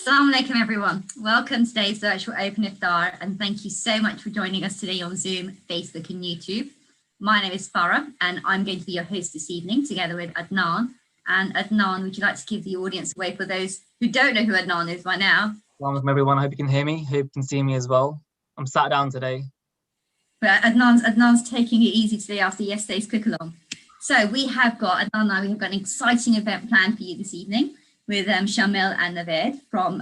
Assalamu alaikum everyone. Welcome to today's virtual open iftar and thank you so much for joining us today on Zoom, Facebook and YouTube. My name is Farah and I'm going to be your host this evening together with Adnan. And Adnan, would you like to give the audience away for those who don't know who Adnan is by now? Welcome everyone, I hope you can hear me, hope you can see me as well. I'm sat down today. But Adnan's taking it easy today after yesterday's cook-along. So we have got, Adnan and I, we have got an exciting event planned for you this evening with Shamil and Naved from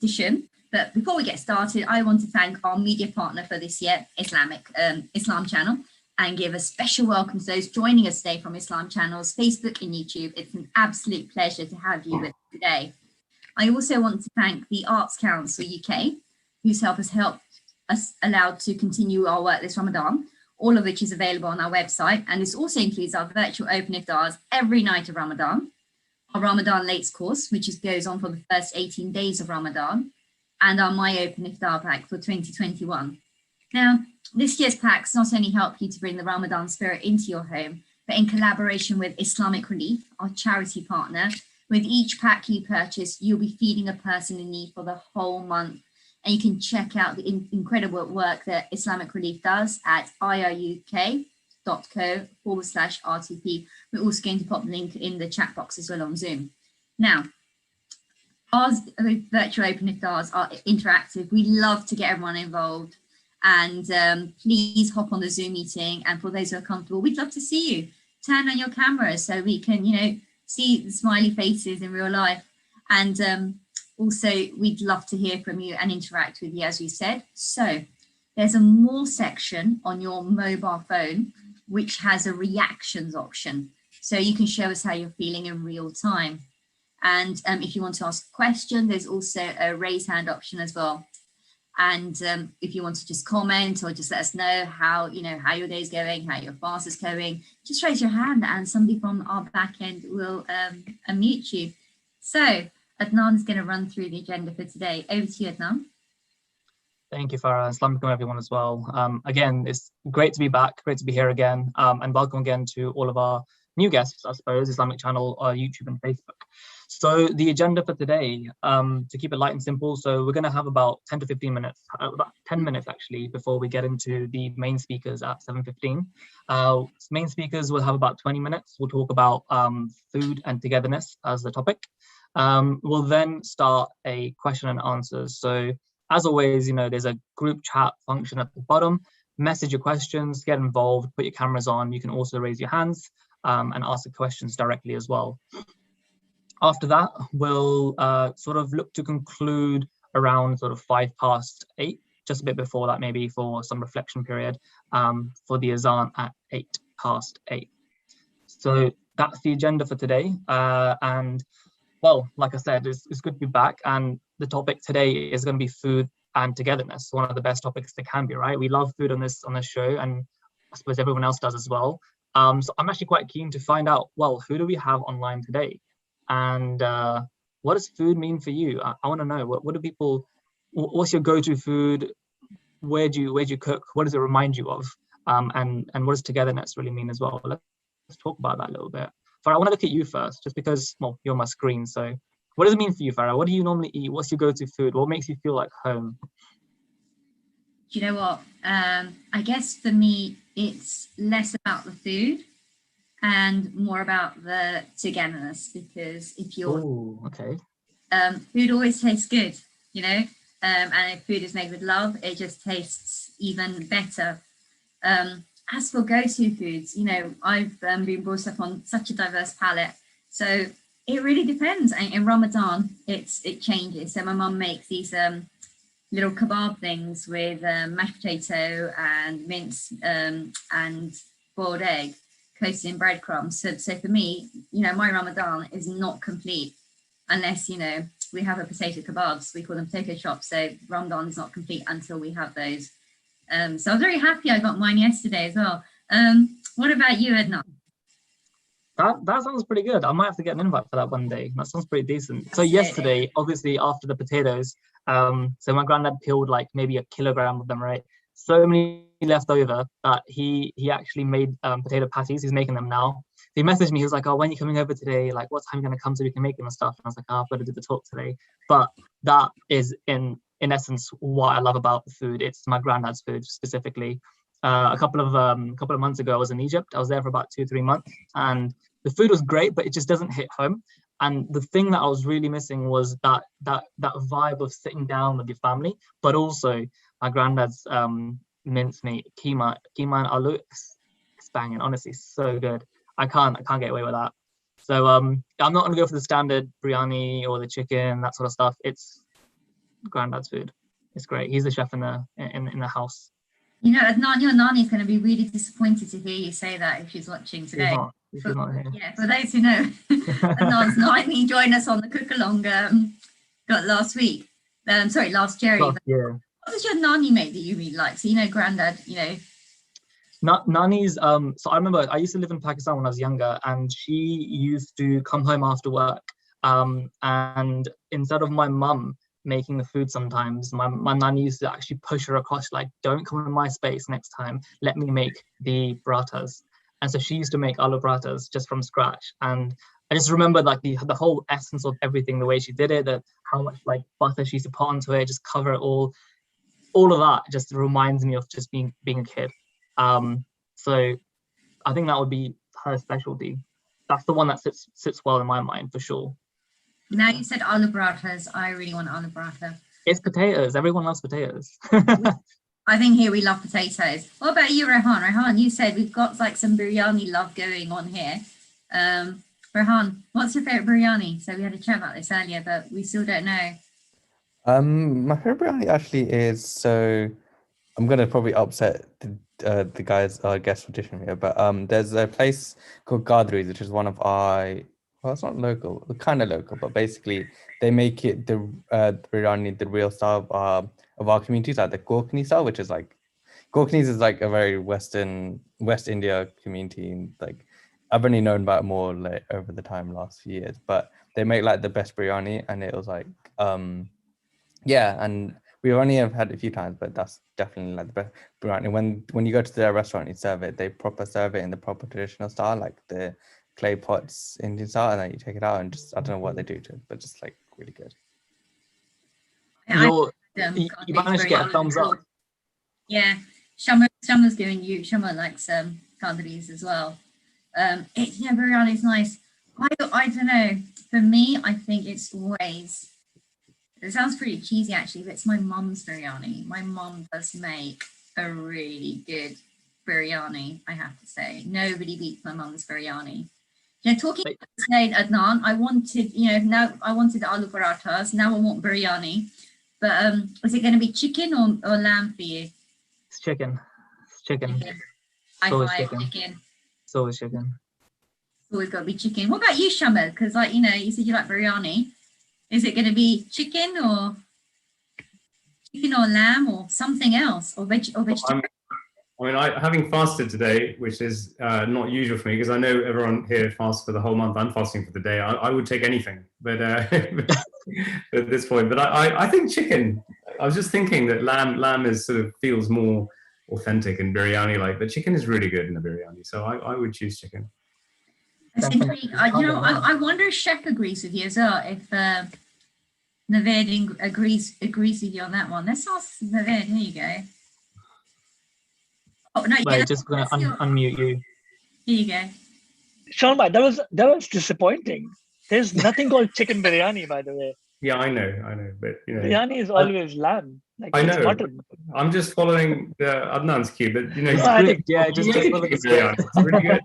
Dishoom. But before we get started, I want to thank our media partner for this year, Islam Channel, and give a special welcome to those joining us today from Islam Channel's Facebook and YouTube. It's an absolute pleasure to have you with us today. I also want to thank the Arts Council UK, whose help has helped us allowed to continue our work this Ramadan, all of which is available on our website. And this also includes our virtual open iftars every night of Ramadan, our Ramadan Lates course, which goes on for the first 18 days of Ramadan, and our My Open Iftar pack for 2021. Now, this year's packs not only help you to bring the Ramadan spirit into your home, but in collaboration with Islamic Relief, our charity partner, with each pack you purchase, you'll be feeding a person in need for the whole month. And you can check out the incredible work that Islamic Relief does at iruk.co/RTP. We're also going to pop the link in the chat box as well on Zoom. Now, our virtual open iftars are interactive. We love to get everyone involved. And please hop on the Zoom meeting. And for those who are comfortable, we'd love to see you. Turn on your cameras so we can, see the smiley faces in real life. And also, we'd love to hear from you and interact with you, as we said. So there's a more section on your mobile phone, which has a reactions option. So you can show us how you're feeling in real time. And if you want to ask a question, there's also a raise hand option as well. And if you want to just comment or just let us know how, how your day's going, how your fast is going, just raise your hand and somebody from our back end will unmute you. So Adnan is going to run through the agenda for today. Over to you, Adnan. Thank you, Farah. Assalamu alaikum everyone as well. Again, it's great to be back, great to be here again, and welcome again to all of our new guests, I suppose, Islamic Channel, YouTube and Facebook. So the agenda for today, to keep it light and simple, so we're going to have about 10 to 15 minutes, about 10 minutes actually, before we get into the main speakers at 7:15. Main speakers will have about 20 minutes. We'll talk about food and togetherness as the topic. We'll then start a question and answers. So as always, there's a group chat function at the bottom. Message your questions, get involved, put your cameras on. You can also raise your hands and ask the questions directly as well. After that, we'll sort of look to conclude around sort of 8:05, just a bit before that, maybe for some reflection period for the azan at 8:08. So that's the agenda for today. And well, like I said, it's good to be back. And the topic today is going to be food and togetherness, one of the best topics there can be, right? We love food on this show, and I suppose everyone else does as well. So I'm actually quite keen to find out, well, who do we have online today? And what does food mean for you? I want to know, what do people, what's your go-to food? Where do you cook? What does it remind you of? And what does togetherness really mean as well? Let's talk about that a little bit. Farah, I want to look at you first, just because, well, you're on my screen. So what does it mean for you, Farah? What do you normally eat? What's your go-to food? What makes you feel like home? Do you know what? I guess for me, it's less about the food and more about the togetherness, because if you're, food always tastes good, and if food is made with love, it just tastes even better. As for go-to foods, I've been brought up on such a diverse palette, so it really depends. In Ramadan, it changes. So my mum makes these little kebab things with mashed potato and mince and boiled egg coated in breadcrumbs. So for me, my Ramadan is not complete unless, we have a potato kebabs. We call them potato chops. So Ramadan is not complete until we have those. So I was very happy I got mine yesterday as well. What about you, Edna? That sounds pretty good. I might have to get an invite for that one day. That sounds pretty decent. So yesterday, obviously after the potatoes, so my granddad peeled like maybe 1 kilogram of them, right? so many left over that he actually made potato patties. He's making them now. He messaged me. He was like, "Oh, when are you coming over today? Like, what time are you gonna come so we can make them and stuff?" And I was like, "Oh, I've got to do the talk today." But that is in essence what I love about the food. It's my granddad's food specifically. A couple of months ago, I was in Egypt. I was there for about 2-3 months, and the food was great, but it just doesn't hit home. And the thing that I was really missing was that vibe of sitting down with your family, but also my granddad's mincemeat, keema and aloo. It's banging, honestly, so good. I can't get away with that. So I'm not gonna go for the standard biryani or the chicken, that sort of stuff. It's granddad's food. It's great. He's the chef in the house. You know, Adnan, your nanny's going to be really disappointed to hear you say that if she's watching today. She's not here. Yeah, for those who know, Adnan's nanny joined us on the cook-along last week. Last Jerry. Last year. What does your nanny make that you really like? So, you know, granddad, you know. Nannies, so I remember I used to live in Pakistan when I was younger, and she used to come home after work. And instead of my mum making the food sometimes, my nanny used to actually push her across, like, don't come in my space next time, let me make the parathas. And so she used to make aloo parathas just from scratch. And I just remember like the whole essence of everything, the way she did it, that how much like butter she used to put onto it, just cover it all of that just reminds me of just being a kid. So I think that would be her specialty. That's the one that sits well in my mind for sure. Now you said aloo parathas, I really want aloo paratha. It's potatoes. Everyone loves potatoes. I think here we love potatoes. What about you, Rehan? Rehan, you said we've got like some biryani love going on here. Rehan, what's your favorite biryani? So we had a chat about this earlier, but we still don't know. My favorite biryani actually is, so I'm gonna probably upset the guys guest audition here, but there's a place called Gadri's, which is one of our, well, it's not local, kind of local, but basically they make it the biryani, the real style of our communities, like the Konkani style, which is like, Konkani is like a very West India community, and like I've only known about it more like over the time last few years, but they make like the best biryani, and it was like yeah, and we only have had it a few times, but that's definitely like the best biryani. When you go to their restaurant, you serve it, they proper serve it in the proper traditional style, like the clay pots Indian style, and then you take it out and just, I don't know what they do to it, but just like really good. You managed to get a thumbs up. Yeah, Shamal's giving you, Shamal likes Qadris as well. Biryani is nice. I don't know, for me, I think it's always, it sounds pretty cheesy actually, but it's my mum's biryani. My mum does make a really good biryani, I have to say. Nobody beats my mum's biryani. You know, talking about today, Adnan, I wanted aloo parathas, now I want biryani. But is it going to be chicken or lamb for you? It's chicken. It's chicken. So is chicken. So is chicken. It's always got to be chicken. What about you, Shamil? Because like, you know, you said you like biryani. Is it going to be chicken or lamb or something else or vegetarian? I mean, having fasted today, which is not usual for me, because I know everyone here fasts for the whole month. I'm fasting for the day. I would take anything, but at this point. But I think chicken. I was just thinking that lamb is sort of feels more authentic and biryani-like, but chicken is really good in a biryani. So I would choose chicken. I wonder if Chef agrees with you as well. If Naved agrees with you on that one. Let's ask Naved. Here you go. Oh no! Wait, just gonna unmute you. Here you go. Shalma, that was disappointing. There's nothing called chicken biryani, by the way. Yeah, I know, but you know, biryani is always lamb. Like, I know. Mutton. I'm just following Adnan's cue, but you know, just follow the biryani. It's really good.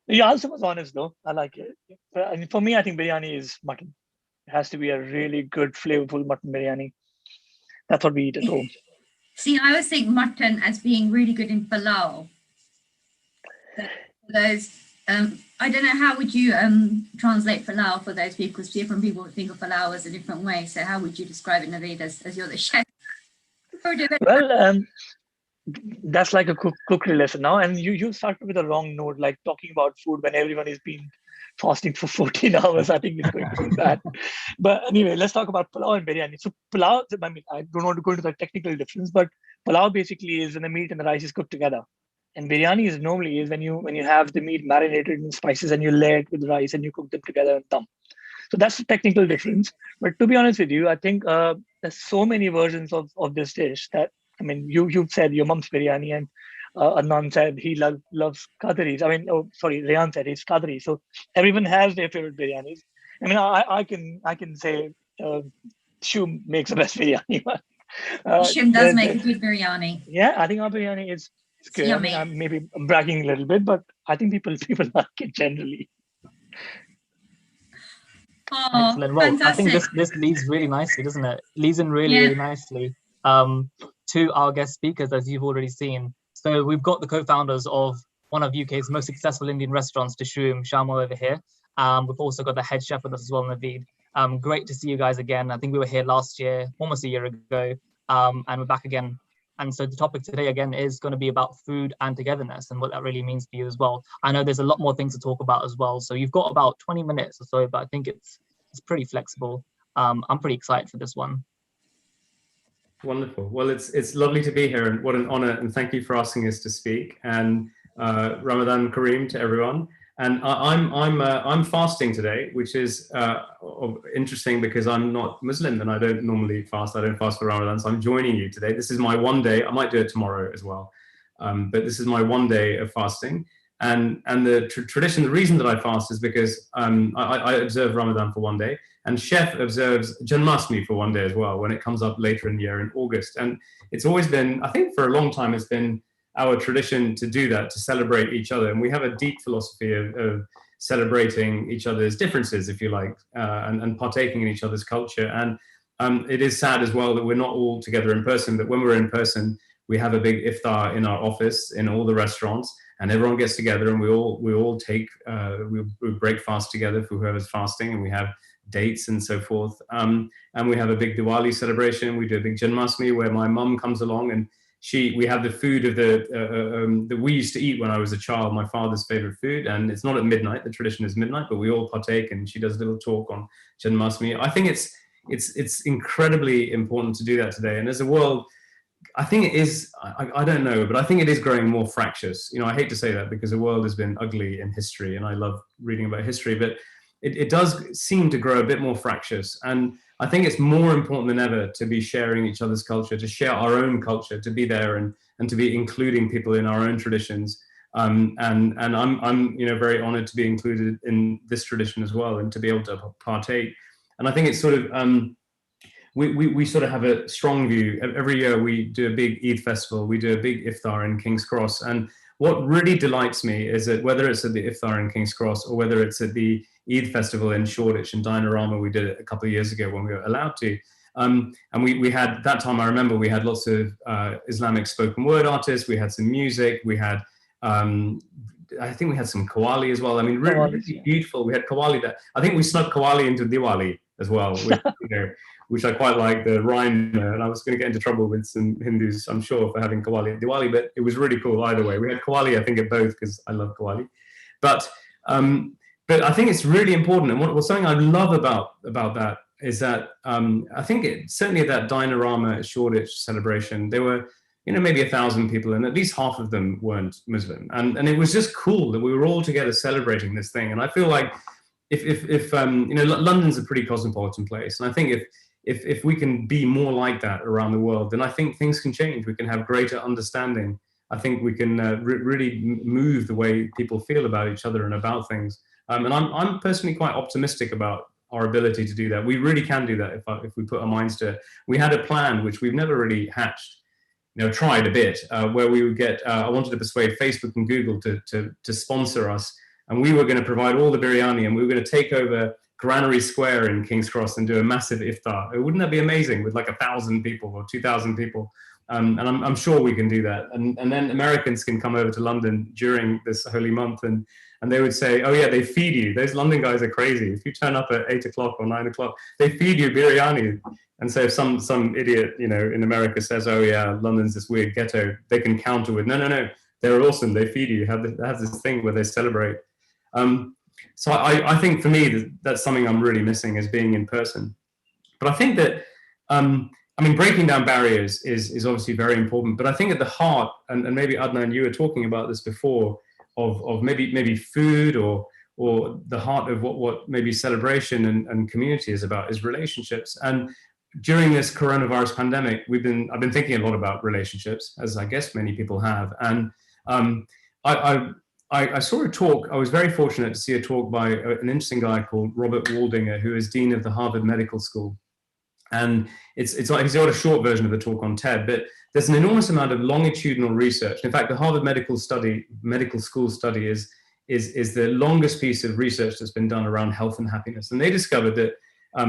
Your answer was honest, though. I like it. But for me, I think biryani is mutton. It has to be a really good, flavorful mutton biryani. That's what we eat at home. See, I always think mutton as being really good in palau. Those, I don't know, how would you translate palau for those people? Because different people think of palau as a different way. So how would you describe it, Naved, as you're the chef? Well, that's like a cookery lesson now. And you started with a wrong note, like talking about food when everyone is been fasting for 14 hours. I think it's going to be bad. But anyway, let's talk about palau and biryani. So palau, I mean, I don't want to go into the technical difference, but Pulao basically is when the meat and the rice is cooked together. And biryani is normally is when you have the meat marinated in spices and you layer it with rice and you cook them together and dum. So that's the technical difference. But to be honest with you, I think there's so many versions of this dish that, I mean, you've said your mom's biryani, and Adnan said he loves Qataris. I mean, oh, sorry, Rayan said he's Qatari. So everyone has their favorite biryanis. I mean, I can say Shum makes the best biryani. Shum does make a good biryani. Yeah, I think our biryani is good. Yummy. I mean, maybe I'm bragging a little bit, but I think people like it generally. Oh, excellent. Well, fantastic. I think this leads really nicely, doesn't it? Leads in really nicely to our guest speakers, as you've already seen. So we've got the co-founders of one of UK's most successful Indian restaurants, Dishoom, Shamil over here. We've also got the head chef with us as well, Naved. Great to see you guys again. I think we were here last year, almost a year ago, and we're back again. And so the topic today again is going to be about food and togetherness and what that really means for you as well. I know there's a lot more things to talk about as well. So you've got about 20 minutes or so, but I think it's pretty flexible. I'm pretty excited for this one. Wonderful. Well, it's lovely to be here, and what an honor, and thank you for asking us to speak. And Ramadan Kareem to everyone. And I'm fasting today, which is interesting because I'm not Muslim and I don't normally fast. I don't fast for Ramadan, so I'm joining you today. This is my one day. I might do it tomorrow as well, but this is my one day of fasting. And the tradition, the reason that I fast is because I observe Ramadan for one day, and Chef observes Janmashtami for one day as well when it comes up later in the year in August. And it's always been, I think for a long time, it's been our tradition to do that, to celebrate each other. And we have a deep philosophy of celebrating each other's differences, if you like, and partaking in each other's culture. And it is sad as well that we're not all together in person, but when we're in person, we have a big iftar in our office, in all the restaurants, and everyone gets together and we all take, we break fast together for whoever's fasting, and we have dates and so forth. And we have a big Diwali celebration. We do a big Janmashtami where my mum comes along, and we have the food of that we used to eat when I was a child, my father's favorite food. And it's not at midnight, the tradition is midnight, but we all partake, and she does a little talk on Janmashtami. I think it's incredibly important to do that today. And as a world, I think it is, I don't know, but I think it is growing more fractious. You know, I hate to say that because the world has been ugly in history, and I love reading about history, but it does seem to grow a bit more fractious. And I think it's more important than ever to be sharing each other's culture, to share our own culture, to be there and to be including people in our own traditions. And I'm very honored to be included in this tradition as well, and to be able to partake. And I think it's sort of, we sort of have a strong view. Every year we do a big Eid festival, we do a big Iftar in King's Cross. And what really delights me is that whether it's at the Iftar in King's Cross or whether it's at the Eid festival in Shoreditch and Dynarama, we did it a couple of years ago when we were allowed to. And we had, that time I remember we had lots of Islamic spoken word artists, we had some music, we had, I think we had some Qawwali as well. I mean, really beautiful. We had Qawwali that, I think we snuck Qawwali into Diwali as well, which I quite like, the rhyme. And I was going to get into trouble with some Hindus, I'm sure, for having Qawwali at Diwali, but it was really cool either way. We had Qawwali, I think, at both because I love Qawwali. But I think it's really important. And something I love about that is that I think certainly at that Dynarama Shoreditch celebration, there were, maybe 1,000 people, and at least half of them weren't Muslim. And it was just cool that we were all together celebrating this thing. And I feel like if London's a pretty cosmopolitan place, and I think if we can be more like that around the world, then I think things can change. We can have greater understanding. I think we can really move the way people feel about each other and about things. And I'm personally quite optimistic about our ability to do that. We really can do that if we put our minds to it. We had a plan which we've never really hatched, tried a bit, where we would get, I wanted to persuade Facebook and Google to sponsor us. And we were going to provide all the biryani, and we were going to take over Granary Square in King's Cross and do a massive iftar. Wouldn't that be amazing with like 1,000 people or 2,000 people? And I'm sure we can do that. And then Americans can come over to London during this holy month, and they would say, oh yeah, they feed you. Those London guys are crazy. If you turn up at 8 o'clock or 9 o'clock, they feed you biryani. And so if some idiot, in America says, oh yeah, London's this weird ghetto, they can counter with, no, they're awesome. They feed you. They have this thing where they celebrate. So I think for me, that's something I'm really missing, is being in person. But I think that I mean, breaking down barriers is obviously very important, but I think at the heart, and maybe Adnan, you were talking about this before, of maybe food or the heart of what maybe celebration and community is about is relationships. And during this coronavirus pandemic, I've been thinking a lot about relationships, as I guess many people have. And I saw a talk. I was very fortunate to see a talk by an interesting guy called Robert Waldinger, who is Dean of the Harvard Medical School. And it's like he's got a short version of the talk on TED, but there's an enormous amount of longitudinal research. In fact, the Harvard Medical School study is the longest piece of research that's been done around health and happiness. And they discovered that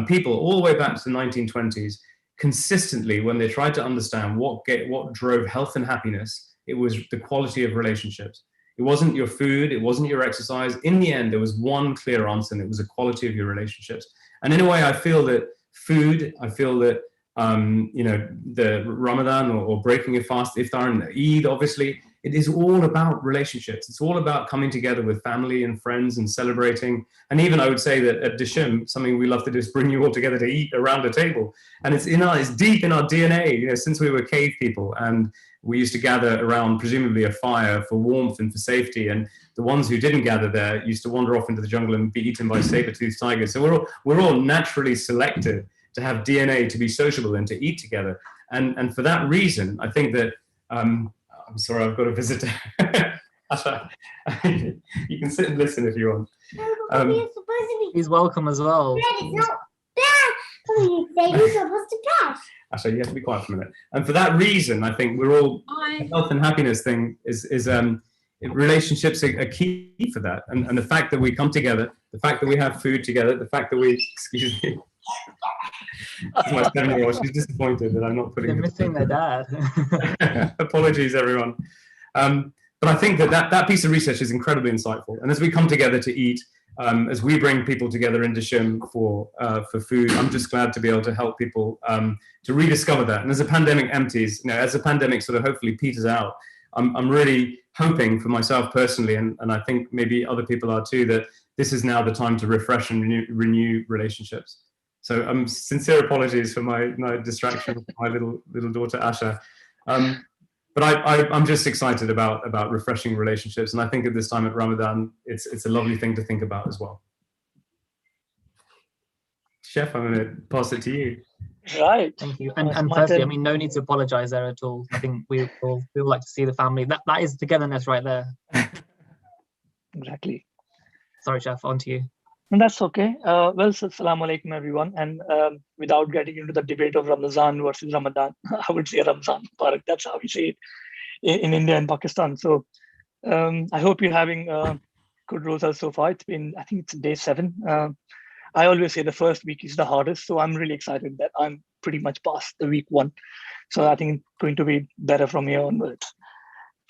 people all the way back to the 1920s, consistently, when they tried to understand what drove health and happiness, it was the quality of relationships. It wasn't your food, it wasn't your exercise. In the end, there was one clear answer, and it was the quality of your relationships. And in a way, I feel that food, I feel that the Ramadan or breaking a fast, Iftar and Eid, obviously, it is all about relationships. It's all about coming together with family and friends and celebrating. And even I would say that at Dishoom, something we love to do is bring you all together to eat around a table. And it's deep in our DNA, since we were cave people. And we used to gather around presumably a fire for warmth and for safety. And the ones who didn't gather there used to wander off into the jungle and be eaten by saber-toothed tigers. So we're all naturally selected to have DNA, to be sociable and to eat together. And for that reason, I think that, I'm sorry, I've got a visitor. You can sit and listen if you want. He's welcome as well. Actually, you have to be quiet for a minute. And for that reason, I think we're all, the health and happiness thing is relationships are key for that. And the fact that we come together, the fact that we have food together, the fact that we, excuse me. That's my 7-year-old. She's disappointed that I'm not putting. They're missing their dad. Apologies, everyone. But I think that piece of research is incredibly insightful. And as we come together to eat, as we bring people together in Dishoom for food, I'm just glad to be able to help people to rediscover that. And as the pandemic empties, as the pandemic sort of hopefully peters out, I'm really hoping for myself personally, and I think maybe other people are too, that this is now the time to refresh and renew relationships. So sincere apologies for my distraction with my little daughter Asha. But I'm just excited about refreshing relationships. And I think at this time at Ramadan, it's a lovely thing to think about as well. Chef, I'm going to pass it to you. Right. Thank you. And firstly, I mean, no need to apologize there at all. I think we all like to see the family. That is togetherness right there. Exactly. Sorry, Chef, on to you. And that's okay. Well, so Assalamu alaikum, everyone. And without getting into the debate of Ramadan versus Ramadan, I would say Ramzan Mubarak. That's how we say it in India and Pakistan. So I hope you're having good rosas so far. It's been, I think it's day 7. I always say the first week is the hardest. So I'm really excited that I'm pretty much past the week 1. So I think it's going to be better from here onwards.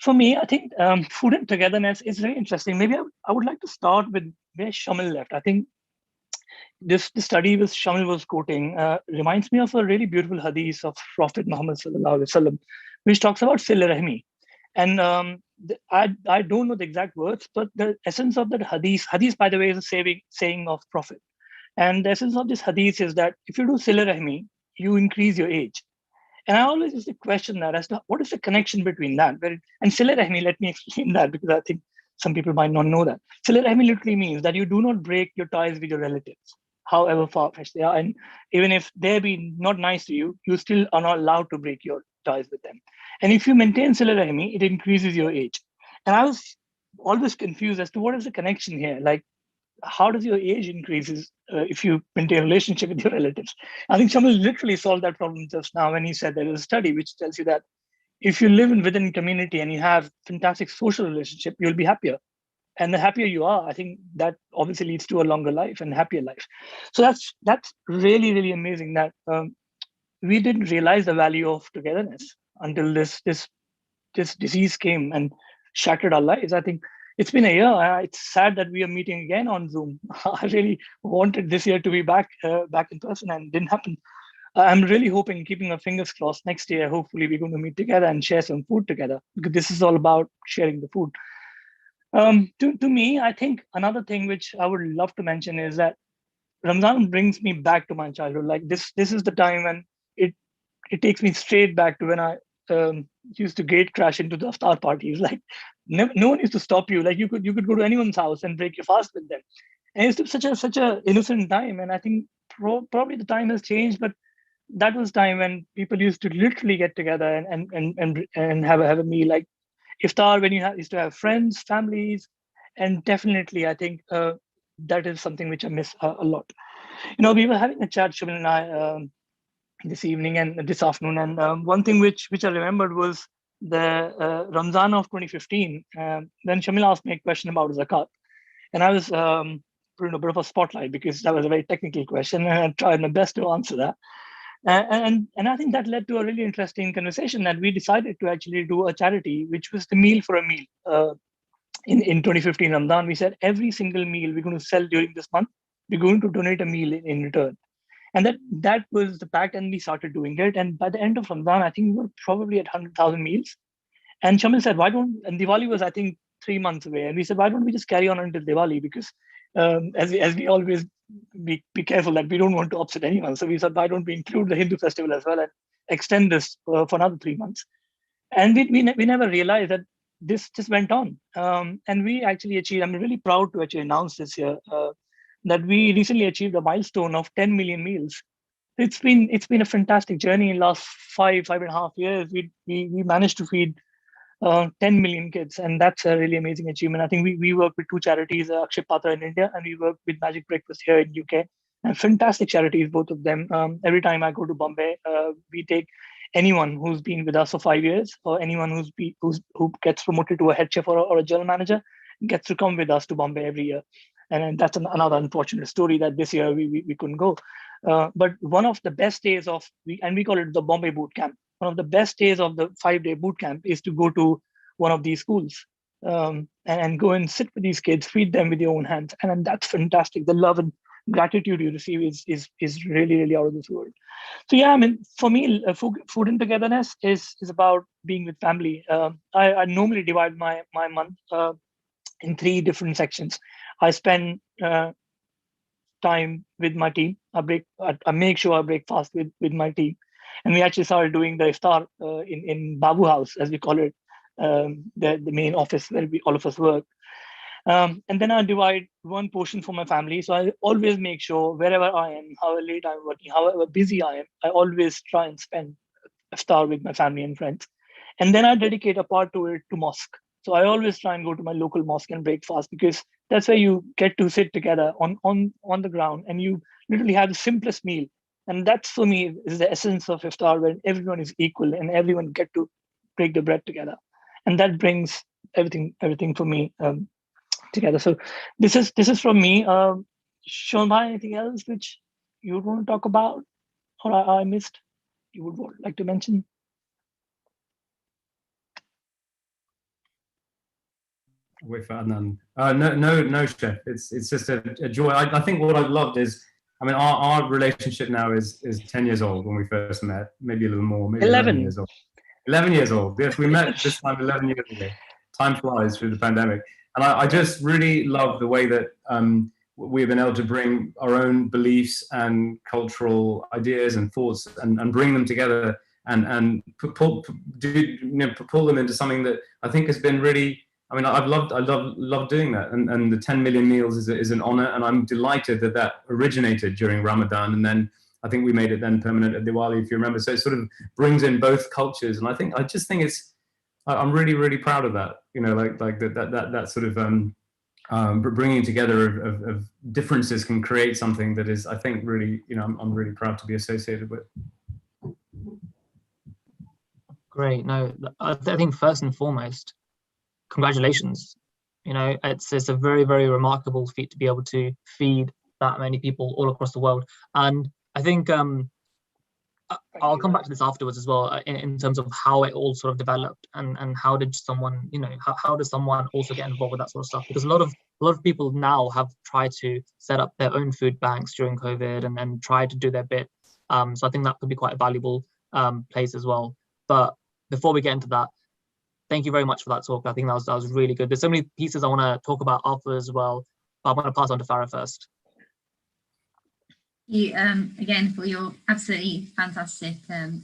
For me, I think food and togetherness is very interesting. Maybe I would like to start with where Shamil left. I think the study which Shamil was quoting reminds me of a really beautiful hadith of Prophet Muhammad sallallahu alaihi wasallam, which talks about Sila Rahmi. And I don't know the exact words, but the essence of that hadith, by the way, is a saying of Prophet. And the essence of this hadith is that if you do Sila Rahmi, you increase your age. And I always used to question that as to what is the connection between that. And Sila Rahmi, let me explain that, because I think some people might not know that. Sila Rahmi literally means that you do not break your ties with your relatives, however far-fetched they are. And even if they be not nice to you, you still are not allowed to break your ties with them. And if you maintain Sila Rahmi, it increases your age. And I was always confused as to what is the connection here. Like, how does your age increases if you maintain a relationship with your relatives? I think Shamil literally solved that problem just now when he said there is a study which tells you that if you live within a community and you have fantastic social relationship, you'll be happier. And the happier you are, I think that obviously leads to a longer life and happier life. So that's really, really amazing that we didn't realize the value of togetherness until this disease came and shattered our lives. I think it's been a year. It's sad that we are meeting again on Zoom. I really wanted this year to be back in person, and it didn't happen. I'm really hoping, keeping my fingers crossed, next year, hopefully we're going to meet together and share some food together, because this is all about sharing the food. To me, I think another thing which I would love to mention is that Ramadan brings me back to my childhood. Like this is the time when it it takes me straight back to when I used to gate crash into the iftar parties. Like no one used to stop you. Like you could go to anyone's house and break your fast with them. And it's such a innocent time. And I think probably the time has changed, but that was time when people used to literally get together and have a meal. Like iftar, when used to have friends, families, and definitely I think that is something which I miss a lot. We were having a chat, Shamil and I, this evening and this afternoon, and one thing which I remembered was the Ramzan of 2015. Then Shamil asked me a question about zakat, and I was put in a bit of a spotlight because that was a very technical question, and I tried my best to answer that. And I think that led to a really interesting conversation that we decided to actually do a charity, which was the Meal for a Meal. In 2015 Ramadan, we said every single meal we're going to sell during this month, we're going to donate a meal in return. And that was the pact, and we started doing it. And by the end of Ramadan, I think we were probably at 100,000 meals. And Shamil said, and Diwali was, I think, 3 months away. And we said, why don't we just carry on until Diwali? Because as we always be careful that we don't want to upset anyone. So we said, why don't we include the Hindu festival as well and extend this for another 3 months? And we never realized that this just went on. And we actually achieved, I'm really proud to actually announce this year, that we recently achieved a milestone of 10 million meals. It's been a fantastic journey in the last 5.5 years. We managed to feed 10 million kids, and that's a really amazing achievement. I think we work with 2 charities, Akshay Patra in India, and we work with Magic Breakfast here in UK, and fantastic charities, both of them. Every time I go to Bombay, we take anyone who's been with us for 5 years, or anyone who gets promoted to a head chef or a general manager, gets to come with us to Bombay every year. And that's another unfortunate story that this year we couldn't go. But one of the best days we call it the Bombay boot camp. One of the best days of the 5-day boot camp is to go to one of these schools and go and sit with these kids, feed them with your own hands. And that's fantastic. The love and gratitude you receive is really, really out of this world. So yeah, I mean, for me, food and togetherness is about being with family. I normally divide my month in 3 different sections. I spend time with my team. I make sure I break fast with my team. And we actually started doing the iftar in Babu House, as we call it, the main office where all of us work. And then I divide one portion for my family. So I always make sure wherever I am, however late I'm working, however busy I am, I always try and spend iftar with my family and friends. And then I dedicate a part to it to mosque. So I always try and go to my local mosque and break fast, because that's where you get to sit together on the ground and you literally have the simplest meal. And that's, for me, is the essence of iftar, when everyone is equal and everyone get to break the bread together. And that brings everything for me together. So this is from me. Shobha, anything else which you would want to talk about or I missed you would like to mention? Wait for Adnan. No, Chef. It's just a joy. I think what I've loved is, I mean, our relationship now is 10 years old when we first met, maybe a little more, maybe 11 years old. 11 years old. Yes, we met this time 11 years ago. Time flies through the pandemic. And I just really love the way that we've been able to bring our own beliefs and cultural ideas and thoughts and bring them together and pull them into something that I think has been really, I mean, I love doing that. And the 10 million meals is an honor. And I'm delighted that originated during Ramadan. And then I think we made it then permanent at Diwali, if you remember. So it sort of brings in both cultures. And I just think I'm really, really proud of that. Like that sort of bringing together of differences can create something that is, I think, really, I'm really proud to be associated with. Great. No, I think first and foremost, congratulations. It's a very, very remarkable feat to be able to feed that many people all across the world. And I think I'll come back to this afterwards as well, in terms of how it all sort of developed and how did someone, how does someone also get involved with that sort of stuff? Because a lot of people now have tried to set up their own food banks during COVID and then try to do their bit. So I think that could be quite a valuable place as well. But before we get into that, thank you very much for that talk. I think that was really good. There's so many pieces I want to talk about after as well, but I'm going to pass on to Farah first. You again for your absolutely fantastic,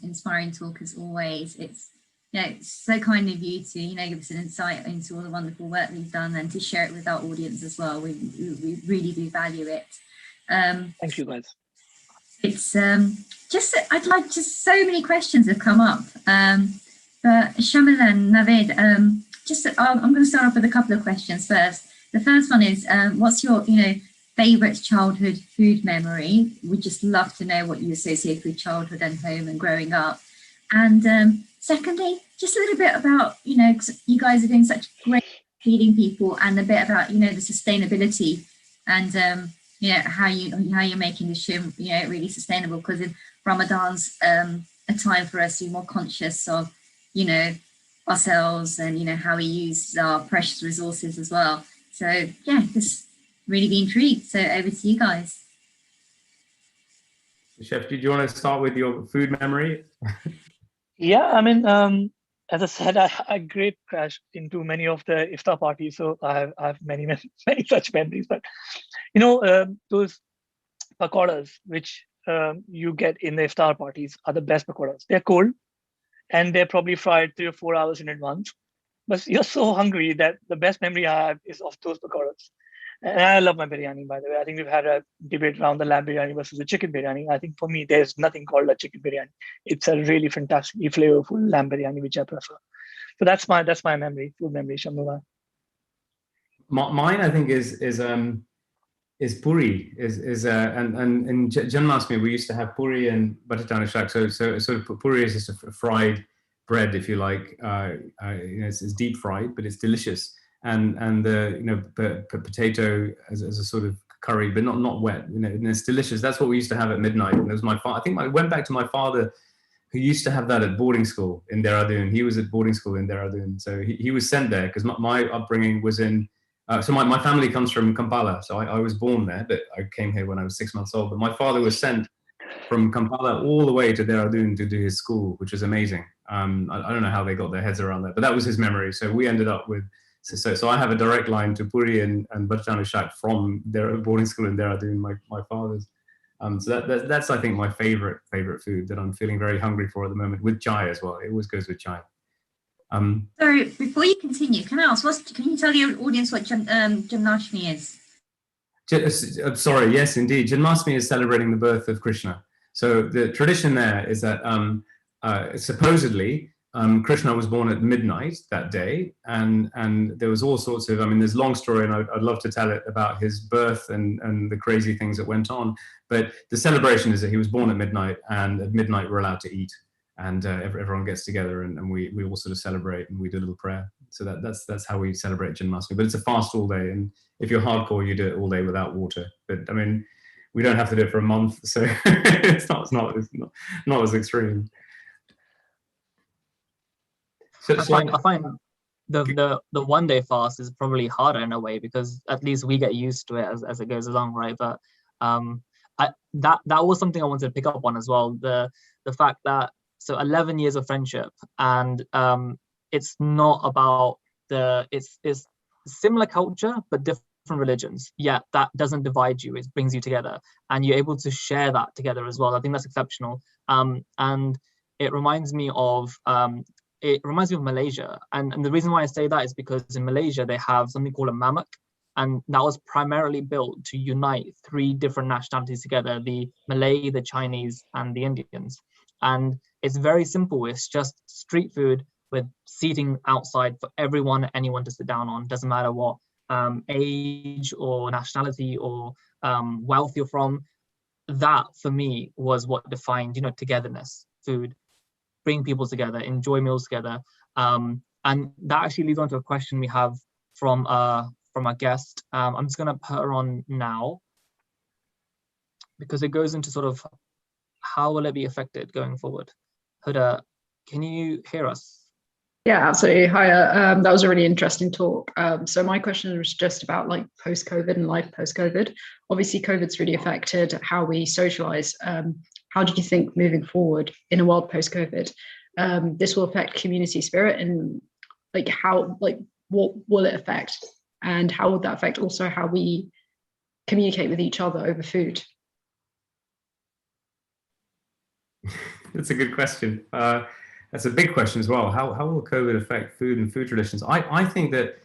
inspiring talk as always. It's it's so kind of you to give us an insight into all the wonderful work we've done and to share it with our audience as well. We really do value it. Thank you, guys. It's I'd like just so many questions have come up. But Shamil and Naved, I'm going to start off with a couple of questions first. The first one is, what's your favorite childhood food memory? We'd just love to know what you associate with childhood and home and growing up. And secondly, just a little bit about, 'cause you guys are doing such great feeding people, and a bit about, the sustainability and, how you're making the show, really sustainable, because in Ramadan's a time for us to be more conscious of, ourselves and, how we use our precious resources as well. So yeah, just really be intrigued. So over to you guys. Chef, did you want to start with your food memory? Yeah, I mean, as I said, I great crashed into many of the iftar parties, so I have many such memories. But those pakoras which you get in the iftar parties are the best pakoras. They're cold, and they're probably fried 3 or 4 hours in advance. But you're so hungry that the best memory I have is of those pakoras. And I love my biryani, by the way. I think we've had a debate around the lamb biryani versus the chicken biryani. I think for me, there's nothing called a chicken biryani. It's a really fantastically flavorful lamb biryani, which I prefer. So that's my memory, food memory, Shamil. Mine, I think, is puri. And in Janmashtami, we used to have puri and butter chana shak. So sort of puri is just a fried bread, if you like. It's deep fried, but it's delicious. And the potato as a sort of curry, but not wet. And it's delicious. That's what we used to have at midnight. And it was my father. I think I went back to my father, who used to have that at boarding school in Dehradun. He was at boarding school in Dehradun, so he was sent there because my upbringing was in. So my family comes from Kampala, so I was born there, but I came here when I was 6 months old. But my father was sent from Kampala all the way to Dehradun to do his school, which is amazing. I don't know how they got their heads around that, but that was his memory. So we ended up with. So I have a direct line to puri and butter chana shak from their boarding school in Dehradun, my father's. So that's I think my favorite food that I'm feeling very hungry for at the moment, with chai as well. It always goes with chai. So before you continue, can I ask, can you tell the audience what Janmashtami is? Sorry, yes, indeed. Janmashtami is celebrating the birth of Krishna. So the tradition there is that supposedly Krishna was born at midnight that day, and there was all sorts of, there's a long story, and I'd love to tell it about his birth and the crazy things that went on. But the celebration is that he was born at midnight, and at midnight we're allowed to eat, and everyone gets together, and we all sort of celebrate, and we do a little prayer. So that's how we celebrate Janmashtami. But it's a fast all day, and if you're hardcore, you do it all day without water. But we don't have to do it for a month, so it's not as extreme. So I find the 1 day fast is probably harder in a way, because at least we get used to it as it goes along, right? But that was something I wanted to pick up on as well. The fact that 11 years of friendship, and it's not about it's similar culture but different religions. Yet that doesn't divide you; it brings you together, and you're able to share that together as well. I think that's exceptional. And it reminds me of Malaysia, and the reason why I say that is because in Malaysia they have something called a mamak, and that was primarily built to unite 3 different nationalities together: the Malay, the Chinese, and the Indians. And it's very simple. It's just street food with seating outside for anyone to sit down on. Doesn't matter what age or nationality or wealth you're from. That for me was what defined, togetherness. Food, bring people together, enjoy meals together. And that actually leads on to a question we have from our guest. I'm just gonna put her on now, because it goes into sort of how will it be affected going forward. Huda, can you hear us? Yeah, absolutely. Hi, that was a really interesting talk. So my question was just about like post-COVID and life post-COVID. Obviously, COVID's really affected how we socialize. How do you think moving forward in a world post-COVID, this will affect community spirit, and what will it affect, and how would that affect also how we communicate with each other over food? That's a good question. That's a big question as well. How will COVID affect food and food traditions? I think that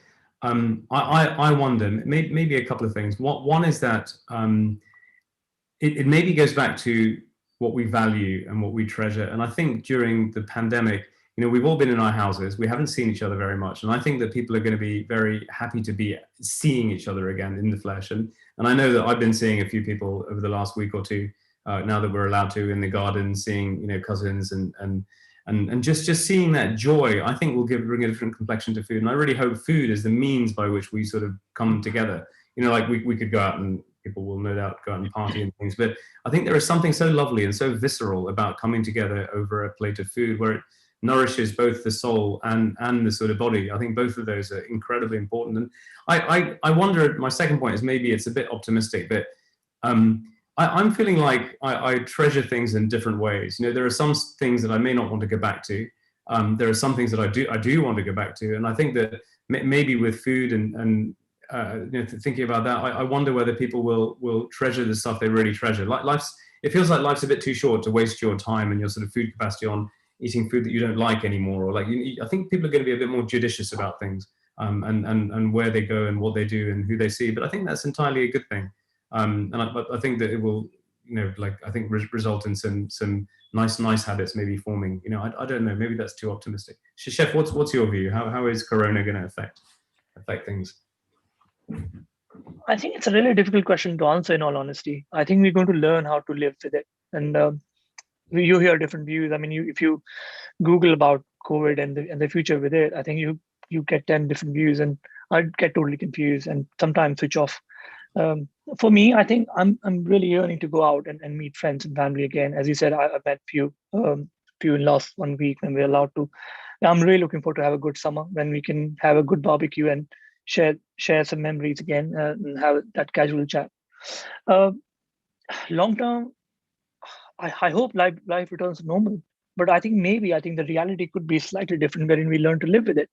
I wonder, maybe a couple of things. One is that it maybe goes back to what we value and what we treasure. And I think during the pandemic, you know, we've all been in our houses. We haven't seen each other very much. And I think that people are going to be very happy to be seeing each other again in the flesh. And I know that I've been seeing a few people over the last week or two, now that we're allowed to, in the garden, seeing, you know, cousins and just seeing that joy, I think will bring a different complexion to food. And I really hope food is the means by which we sort of come together. You know, like we could go out and people will no doubt go out and party and things, but I think there is something so lovely and so visceral about coming together over a plate of food where it nourishes both the soul and the sort of body. I think both of those are incredibly important. And I wonder, my second point is maybe it's a bit optimistic, but I'm feeling like I treasure things in different ways. You know, there are some things that I may not want to go back to. There are some things that I do want to go back to. And I think that maybe with food and you know, thinking about that, I wonder whether people will treasure the stuff they really treasure. It feels like life's a bit too short to waste your time and your sort of food capacity on eating food that you don't like anymore. Or like, I think people are going to be a bit more judicious about things, and where they go and what they do and who they see. But I think that's entirely a good thing. And I think that it will, you know, like I think result in some nice habits maybe forming. You know, I don't know. Maybe that's too optimistic. Chef, what's your view? How is Corona going to affect things? I think it's a really difficult question to answer, in all honesty. I think we're going to learn how to live with it. And you hear different views. I mean, if you Google about COVID and the future with it, I think you get 10 different views, and I'd get totally confused and sometimes switch off. For me, I think I'm really yearning to go out and meet friends and family again. As you said, I've met few in last 1 week when we're allowed to. I'm really looking forward to have a good summer when we can have a good barbecue and share some memories again, and have that casual chat. Long term, I hope life returns to normal, but I think the reality could be slightly different, wherein we learn to live with it,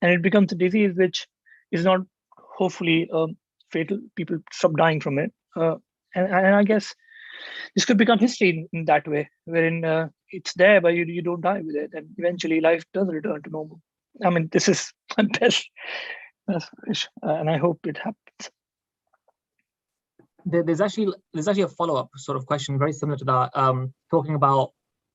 and it becomes a disease which is not hopefully fatal. People stop dying from it, and I guess this could become history in that way, wherein it's there, but you don't die with it, and eventually life does return to normal. I mean, this is my best wish, and I hope it happens. There's actually a follow-up sort of question very similar to that, talking about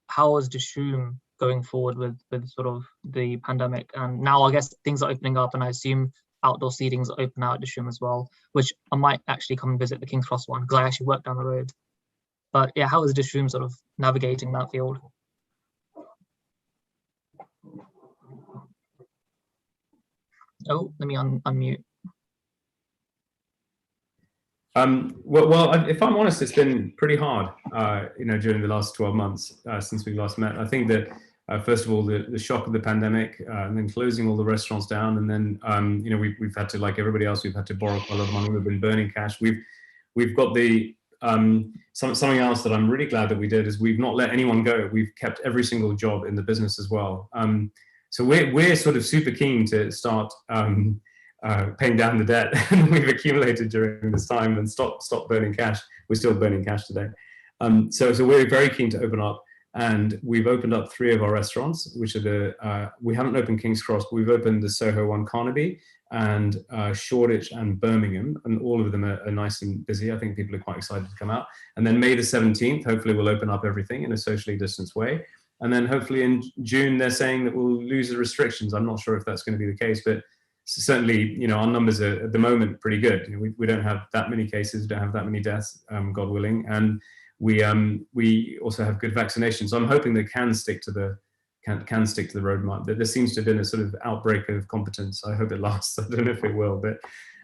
how is Dishoom going forward with sort of the pandemic, and now I guess things are opening up, and I assume outdoor seatings are open out at Dishoom as well, which I might actually come and visit the King's Cross one because I actually work down the road. But yeah, how is Dishoom sort of navigating that field? Oh, let me unmute. Well, if I'm honest, it's been pretty hard, you know, during the last 12 months since we last met. I think that first of all, the shock of the pandemic, and then closing all the restaurants down, and then you know, we've had to, like everybody else, we've had to borrow a lot of money. We've been burning cash. We've got the something else that I'm really glad that we did is we've not let anyone go. We've kept every single job in the business as well. So we're sort of super keen to start paying down the debt we've accumulated during this time and stop burning cash. We're still burning cash today. So we're very keen to open up, and we've opened up 3 of our restaurants, which are we haven't opened King's Cross, but we've opened the Soho one, Carnaby, and Shoreditch and Birmingham, and all of them are nice and busy. I think people are quite excited to come out. And then May the 17th, hopefully we'll open up everything in a socially distanced way. And then hopefully in June, they're saying that we'll lose the restrictions. I'm not sure if that's going to be the case, but certainly, you know, our numbers are at the moment pretty good. You know, we don't have that many cases, we don't have that many deaths, God willing, and we also have good vaccinations. So I'm hoping they can stick to the roadmap. There seems to have been a sort of outbreak of competence. I hope it lasts. I don't know if it will, but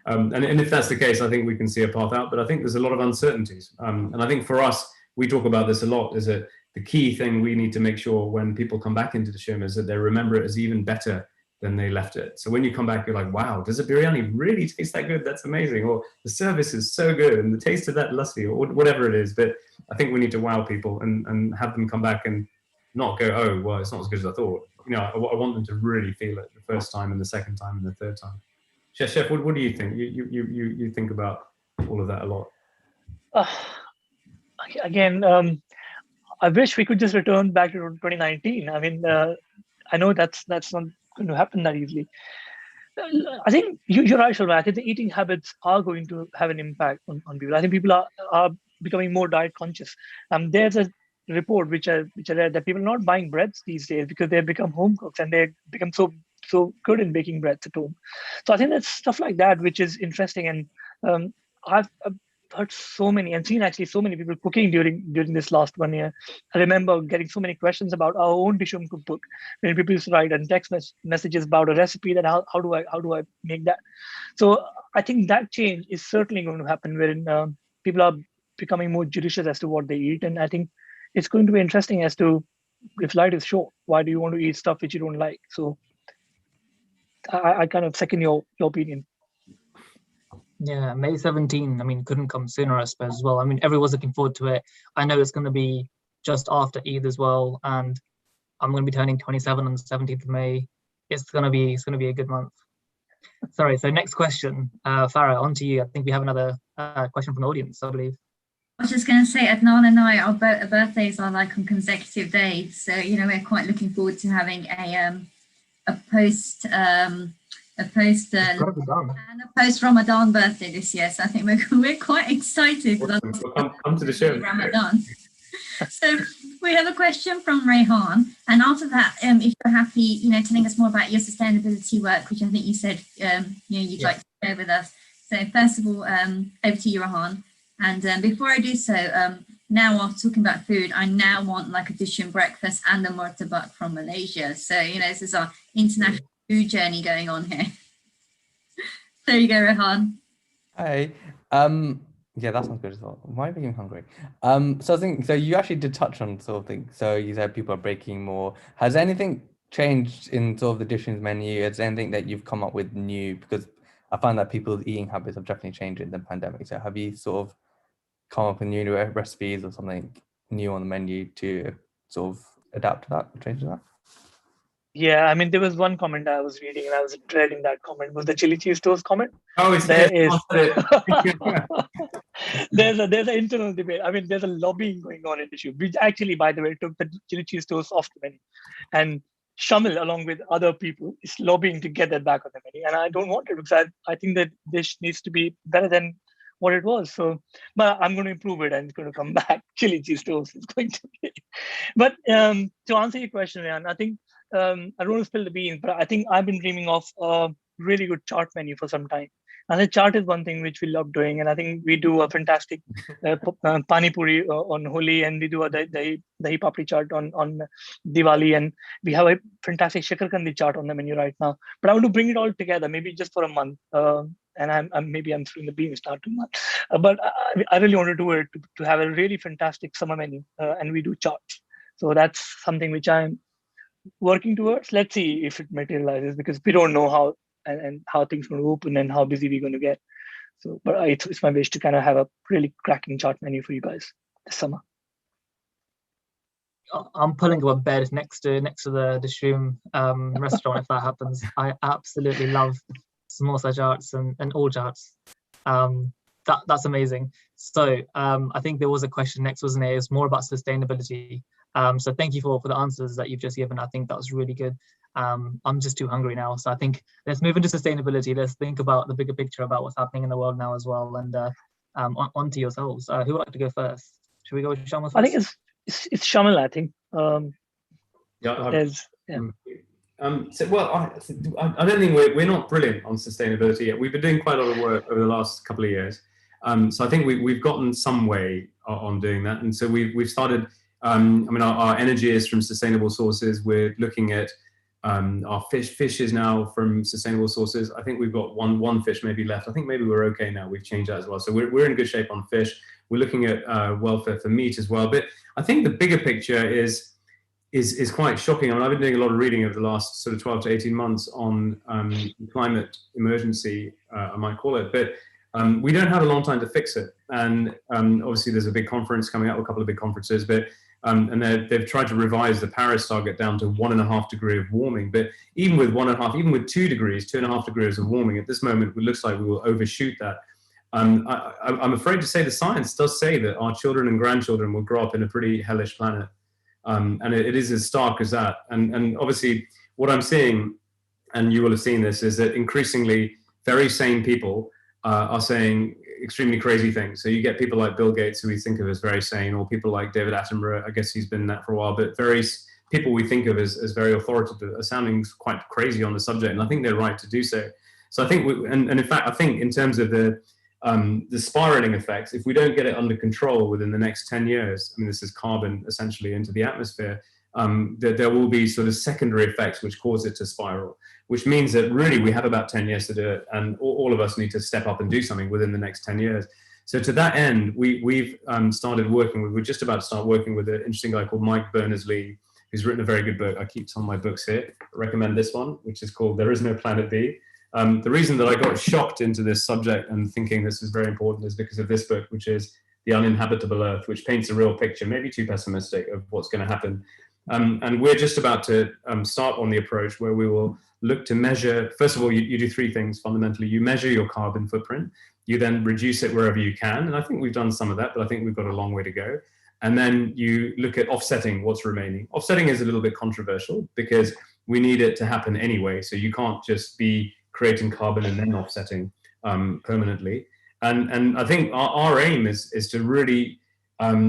and if that's the case, I think we can see a path out. But I think there's a lot of uncertainties, and I think for us, we talk about this a lot. Is that the key thing we need to make sure when people come back into Dishoom is that they remember it as even better than they left it. So when you come back, you're like, wow, does a biryani really taste that good? That's amazing. Or the service is so good and the taste of that lassi, or whatever it is. But I think we need to wow people and have them come back and not go, oh, well, it's not as good as I thought. You know, I want them to really feel it the first time and the second time and the third time. Chef, what do you think? You think about all of that a lot. Again, I wish we could just return back to 2019. I mean, I know that's not going to happen that easily. I think you're right, Shalva. I think the eating habits are going to have an impact on people. I think people are becoming more diet conscious. There's a report which I read that people are not buying breads these days because they've become home cooks and they become so good in baking breads at home. So I think that's stuff like that which is interesting. And I've heard so many and seen actually so many people cooking during this last 1 year. I remember getting so many questions about our own Dishoom cookbook when people used to write and text messages about a recipe that how do I make that. So I think that change is certainly going to happen wherein people are becoming more judicious as to what they eat. And I think it's going to be interesting as to if life is short, why do you want to eat stuff which you don't like? So I kind of second your opinion. Yeah, May 17, I mean, couldn't come sooner, I suppose, as well. I mean, everyone's looking forward to it. I know it's going to be just after Eid as well, and I'm going to be turning 27 on the 17th of May. It's going to be a good month. Sorry, so next question, Farah, on to you. I think we have another question from the audience, I believe. I was just going to say, Adnan and I, our birthdays are like on consecutive days. So, you know, we're quite looking forward to having a post Ramadan birthday this year. So I think we're quite excited. Come to the show. Ramadan. So we have a question from Rehan, and after that, if you're happy, you know, telling us more about your sustainability work, which I think you said, you'd like to share with us. So first of all, over to you, Rehan. And before I do so, now after talking about food, I now want like a Dishoom breakfast and a murtabak from Malaysia. So, you know, this is our international food journey going on here. There you go, Rehan. Hi. Yeah, that sounds good as well. Why are you hungry? So I think, so you actually did touch on sort of thing. So you said people are breaking more. Has anything changed in sort of the Dishoom's menu? Is there anything that you've come up with new? Because I find that people's eating habits have definitely changed in the pandemic. So have you sort of come up with new recipes or something new on the menu to sort of adapt to that, or change to that? Yeah, I mean, there was one comment I was reading and I was dreading that comment, was the chili cheese toast comment. Oh, it's there is there's an internal debate. I mean, there's a lobbying going on in Dishoom, which actually, by the way, took the chili cheese toast off the menu. And Shamil, along with other people, is lobbying to get that back on the menu. And I don't want it because I think that dish needs to be better than what it was. So, but I'm going to improve it and it's going to come back. Chili cheese toast is going to be. But to answer your question, Ryan, I think I don't want to spill the beans, but I think I've been dreaming of a really good chart menu for some time. And the chart is one thing which we love doing. And I think we do a fantastic pani puri on Holi, and we do a dahi papri chart on Diwali. And we have a fantastic shakarkandi chart on the menu right now. But I want to bring it all together, maybe just for a month. And I'm throwing the beans, not too much. But I really want to do it to have a really fantastic summer menu. And we do charts. So that's something which I'm working towards. Let's see if it materializes, because we don't know how and how things are going to open and how busy we're going to get. So, but it's my wish to kind of have a really cracking chart menu for you guys this summer. I'm pulling up a bed next to the Dishoom restaurant if that happens. I absolutely love samosa charts and all charts. That's amazing. So I think there was a question next, wasn't it? It's more about sustainability. So thank you for the answers that you've just given. I think that was really good. I'm just too hungry now. So I think let's move into sustainability. Let's think about the bigger picture about what's happening in the world now as well. And on to yourselves. Who would like to go first? Should we go with Shamil first? I think it's Shamil, I think. So, well, I don't think we're not brilliant on sustainability yet. We've been doing quite a lot of work over the last couple of years. So I think we've gotten some way on doing that. And so we've started, I mean, our energy is from sustainable sources. We're looking at our fish is now from sustainable sources. I think we've got one fish maybe left. I think maybe we're okay now. We've changed that as well. So we're in good shape on fish. We're looking at welfare for meat as well. But I think the bigger picture is quite shocking. I mean, I've been doing a lot of reading over the last sort of 12 to 18 months on climate emergency, I might call it. But we don't have a long time to fix it. And obviously there's a big conference coming up, a couple of big conferences, but and they've tried to revise the Paris target down to 1.5 degrees of warming. But even with 1.5, even with 2 degrees, 2.5 degrees of warming, at this moment, it looks like we will overshoot that. I'm afraid to say the science does say that our children and grandchildren will grow up in a pretty hellish planet. And it is as stark as that. And obviously what I'm seeing, and you will have seen this, is that increasingly very sane people are saying extremely crazy things. So you get people like Bill Gates, who we think of as very sane, or people like David Attenborough, I guess he's been that for a while, but people we think of as very authoritative are sounding quite crazy on the subject, and I think they're right to do so. So I think, and in fact, I think in terms of the spiraling effects, if we don't get it under control within the next 10 years, I mean, this is carbon essentially into the atmosphere, there will be sort of secondary effects which cause it to spiral, which means that really we have about 10 years to do it, and all of us need to step up and do something within the next 10 years. So to that end, we've started working with, we're just about to start working with an interesting guy called Mike Berners-Lee, who's written a very good book. I keep some of my books here. I recommend this one, which is called There Is No Planet B. The reason that I got shocked into this subject and thinking this is very important is because of this book, which is The Uninhabitable Earth, which paints a real picture, maybe too pessimistic, of what's going to happen. And we're just about to start on the approach where we will look to measure, first of all, you do three things fundamentally. You measure your carbon footprint, you then reduce it wherever you can, and I think we've done some of that, but I think we've got a long way to go. And then you look at offsetting what's remaining. Offsetting is a little bit controversial because we need it to happen anyway, so you can't just be creating carbon and then offsetting permanently. And I think our aim is to really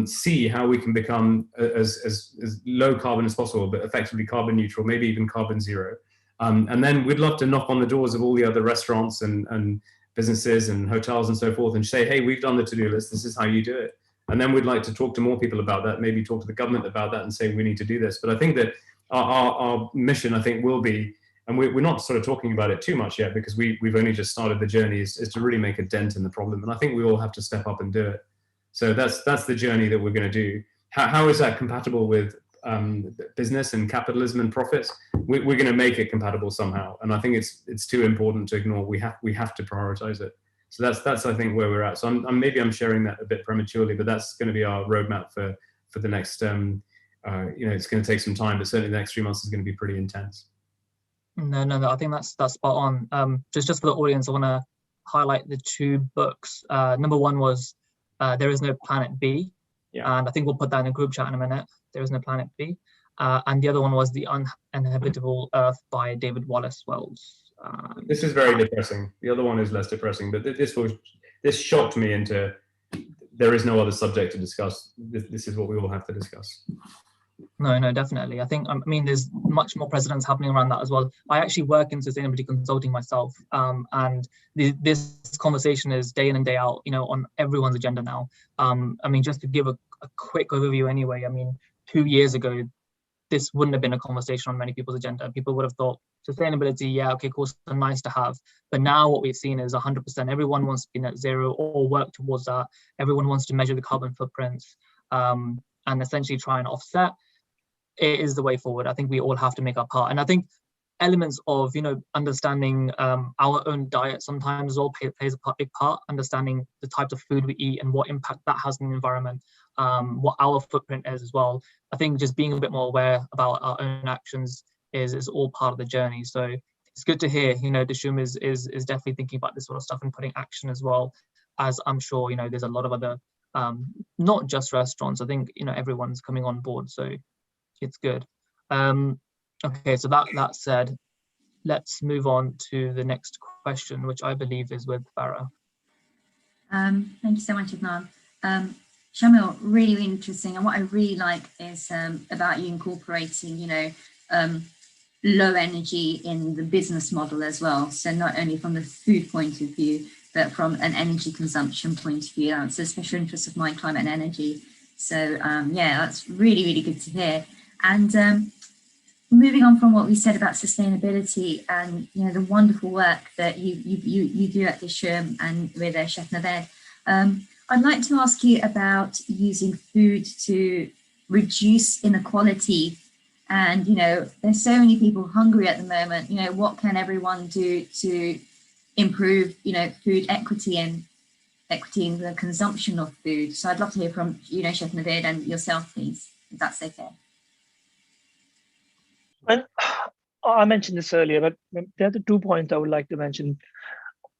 see how we can become as low carbon as possible, but effectively carbon neutral, maybe even carbon zero. And then we'd love to knock on the doors of all the other restaurants and businesses and hotels and so forth and say, hey, we've done the to-do list, this is how you do it. And then we'd like to talk to more people about that, maybe talk to the government about that and say we need to do this. But I think that our mission, I think, will be, and we're not sort of talking about it too much yet because we've only just started the journey, is to really make a dent in the problem. And I think we all have to step up and do it. So that's the journey that we're going to do. How is that compatible with business and capitalism and profits? We're going to make it compatible somehow. And I think it's too important to ignore. We have to prioritize it. So that's I think where we're at. So maybe I'm sharing that a bit prematurely, but that's going to be our roadmap for the next. It's going to take some time, but certainly the next 3 months is going to be pretty intense. No, I think that's spot on. Just for the audience, I want to highlight the two books. Number one was There Is No Planet B, yeah. And I think we'll put that in a group chat in a minute. There Is No Planet B, and the other one was The Uninhabitable Earth by David Wallace Wells. This is very depressing. The other one is less depressing, but this shocked me into there is no other subject to discuss. This is what we all have to discuss. No, definitely. I mean, there's much more precedents happening around that as well. I actually work in sustainability consulting myself, and this conversation is day in and day out, on everyone's agenda now. I mean, just to give a quick overview anyway, I mean, 2 years ago, this wouldn't have been a conversation on many people's agenda. People would have thought sustainability, yeah, okay, cool, so nice to have. But now what we've seen is 100%. Everyone wants to be net zero or work towards that. Everyone wants to measure the carbon footprints and essentially try and offset. It is the way forward. I think we all have to make our part. And I think elements of, understanding our own diet sometimes all plays a big part, understanding the types of food we eat and what impact that has on the environment, what our footprint is as well. I think just being a bit more aware about our own actions is all part of the journey. So it's good to hear, Dishoom is definitely thinking about this sort of stuff and putting action as well, as I'm sure, there's a lot of other, not just restaurants. I think, everyone's coming on board. So it's good. Okay, so that said, let's move on to the next question, which I believe is with Farah. Thank you so much, Adnan. Shamil, really interesting. And what I really like is about you incorporating, low energy in the business model as well. So not only from the food point of view, but from an energy consumption point of view. That's a special interest of mine, climate and energy. So yeah, that's really, really good to hear. And moving on from what we said about sustainability and the wonderful work that you do at Dishoom and with Chef Naved, I'd like to ask you about using food to reduce inequality. And there's so many people hungry at the moment. What can everyone do to improve food equity and equity in the consumption of food? So I'd love to hear from Chef Naved and yourself, please, if that's okay. Well, I mentioned this earlier, but there are the 2 points I would like to mention.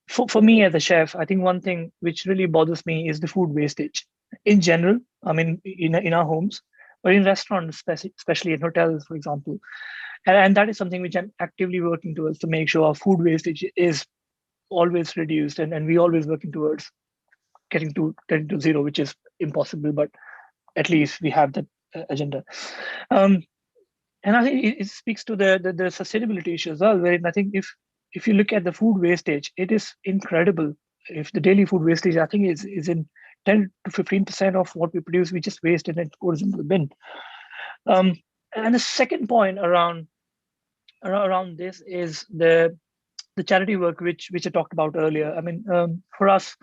for me as a chef, I think one thing which really bothers me is the food wastage in general. I mean, in our homes, but in restaurants, especially in hotels, for example. And that is something which I'm actively working towards, to make sure our food wastage is always reduced, and we always working towards getting to zero, which is impossible, but at least we have that agenda. And I think it speaks to the sustainability issue as well, wherein I think if you look at the food wastage, it is incredible. If the daily food wastage, I think is in 10 to 15% of what we produce, we just waste and it goes into the bin. And the second point around this is the charity work, which I talked about earlier. I mean, for us,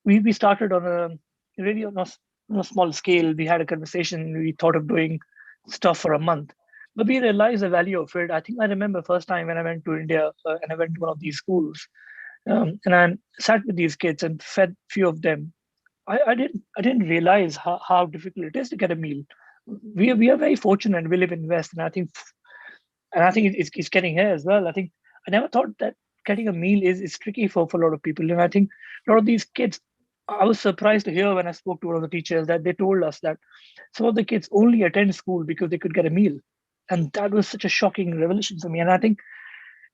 we started on a small scale. We had a conversation. We thought of doing stuff for a month, but we realized the value of it. I think I remember first time when I went to India and I went to one of these schools, and I sat with these kids and fed few of them. I didn't realize how difficult it is to get a meal. We are very fortunate. We live in West, and I think it's getting here as well. I think I never thought that getting a meal is tricky for a lot of people, and I think a lot of these kids. I was surprised to hear when I spoke to one of the teachers that they told us that some of the kids only attend school because they could get a meal, and that was such a shocking revelation for me. And I think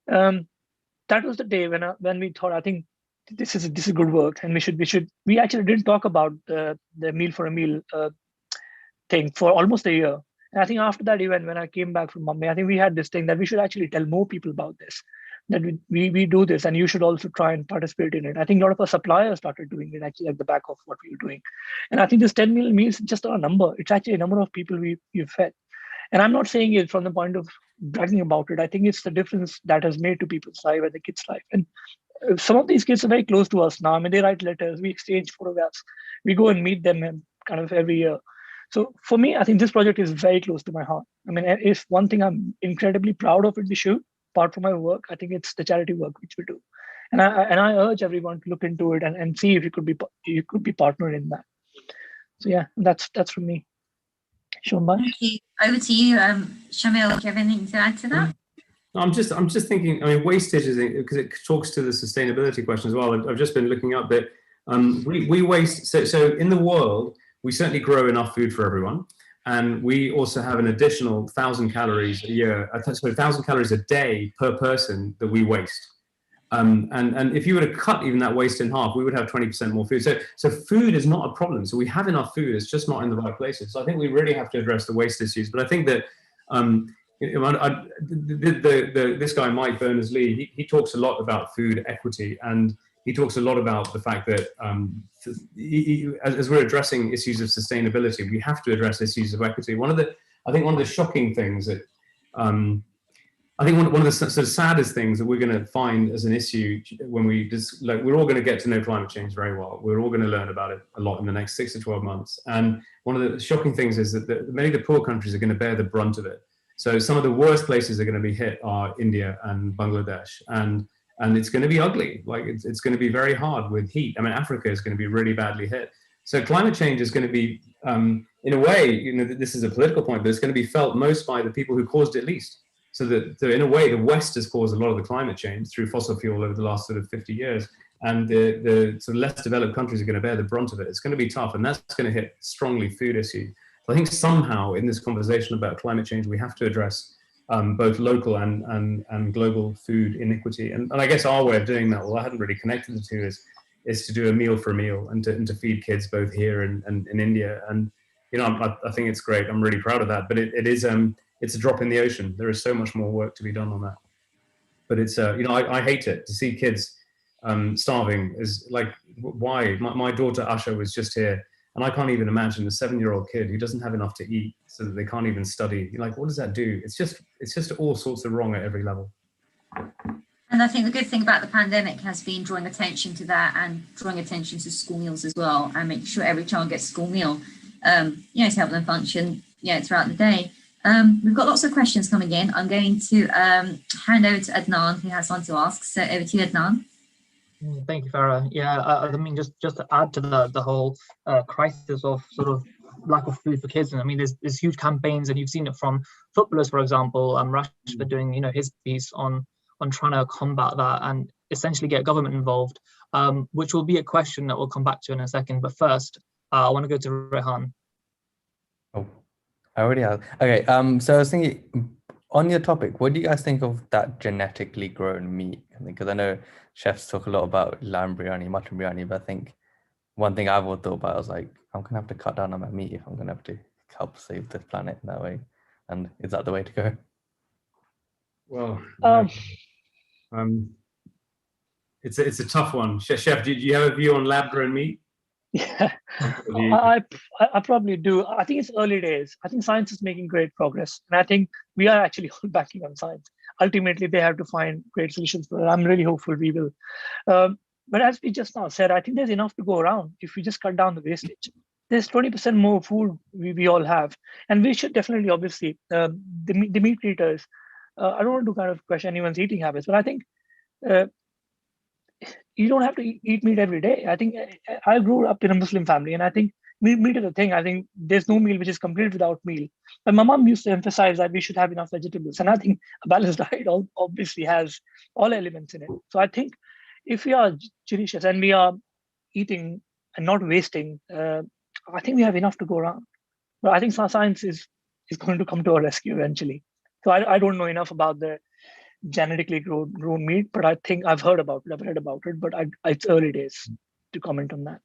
that was the day when we thought, I think this is good work, and we actually didn't talk about the meal for a meal thing for almost a year. And I think after that event, when I came back from Mumbai, I think we had this thing that we should actually tell more people about this, that we do this, and you should also try and participate in it. I think a lot of our suppliers started doing it actually at the back of what we were doing. And I think this 10 million meals is just not a number. It's actually a number of people we've fed. And I'm not saying it from the point of bragging about it. I think it's the difference that has made to people's life and the kids' life. And some of these kids are very close to us now. I mean, they write letters, we exchange photographs, we go and meet them kind of every year. So for me, I think this project is very close to my heart. I mean, if one thing I'm incredibly proud of in the show, apart from my work, I think it's the charity work which we do. And I urge everyone to look into it and see if you could be partnered in that. So yeah, that's from me. Shomba. Thank you. Over to you, Shamil. Do you have anything to add to that? I'm just thinking. I mean, wastage is because it talks to the sustainability question as well. I've just been looking up that we waste. So in the world, we certainly grow enough food for everyone, and we also have an additional 1,000 calories a year. So 1,000 calories a day per person that we waste. And if you were to cut even that waste in half, we would have 20% more food. So food is not a problem. So we have enough food. It's just not in the right places. So I think we really have to address the waste issues. But I think that this guy Mike Berners-Lee, he talks a lot about food equity, and he talks a lot about the fact that as we're addressing issues of sustainability, we have to address issues of equity. I think one of the shocking things that I think one of the sort of saddest things that we're going to find as an issue when we're all going to get to know climate change very well. We're all going to learn about it a lot in the next 6 to 12 months. And one of the shocking things is that many of the poor countries are going to bear the brunt of it. So some of the worst places that are going to be hit are India and Bangladesh, and it's going to be ugly. Like it's going to be very hard with heat. I mean, Africa is going to be really badly hit. So climate change is going to be, in a way, this is a political point, but it's going to be felt most by the people who caused it least. So in a way, the West has caused a lot of the climate change through fossil fuel over the last sort of 50 years. And the sort of less developed countries are going to bear the brunt of it. It's going to be tough, and that's going to hit strongly food issues. So I think somehow in this conversation about climate change, we have to address both local and global food inequity. And I guess our way of doing that, well, I hadn't really connected the two, is to do a meal for a meal and to feed kids both here and in India. And, I think it's great. I'm really proud of that. But it's a drop in the ocean. There is so much more work to be done on that. But it's, I hate it to see kids starving. Is like, why? My daughter Asha was just here, and I can't even imagine a 7-year-old kid who doesn't have enough to eat so that they can't even study. You're like, what does that do? It's just all sorts of wrong at every level. And I think the good thing about the pandemic has been drawing attention to that and drawing attention to school meals as well, and making sure every child gets a school meal, to help them function, throughout the day. We've got lots of questions coming in. I'm going to hand over to Adnan, who has one to ask. So over to you, Adnan. Thank you, Farah. Yeah, I mean, just to add to the whole crisis of sort of lack of food for kids. And I mean, there's huge campaigns, and you've seen it from footballers, for example. Rashford doing, his piece on trying to combat that. And essentially get government involved, which will be a question that we'll come back to in a second. But first, I want to go to Rehan. Oh, I already have. Okay, so I was thinking, on your topic, what do you guys think of that genetically grown meat? Because I know chefs talk a lot about lamb biryani, mutton biryani, but I think one thing I've always thought about is like, I'm gonna have to cut down on my meat if I'm gonna have to help save the planet in that way. And is that the way to go? Well, it's a tough one. Chef, do you have a view on lab-grown meat? Yeah, I probably do. I think it's early days. I think science is making great progress, and I think we are actually all backing on science. Ultimately, they have to find great solutions for it. I'm really hopeful we will. But as we just now said, I think there's enough to go around if we just cut down the wastage. There's 20% more food we all have, and we should definitely, obviously, the meat eaters. I don't want to kind of question anyone's eating habits, but I think you don't have to eat meat every day. I think I grew up in a Muslim family, and I think meat is a thing. I think there's no meal which is complete without meal. And my mom used to emphasize that we should have enough vegetables. And I think a balanced diet obviously has all elements in it. So I think if we are judicious and we are eating and not wasting, I think we have enough to go around. But I think science is going to come to our rescue eventually. So I don't know enough about the genetically grown meat, but I think I've heard about it, I've read about it, but it's early days to comment on that.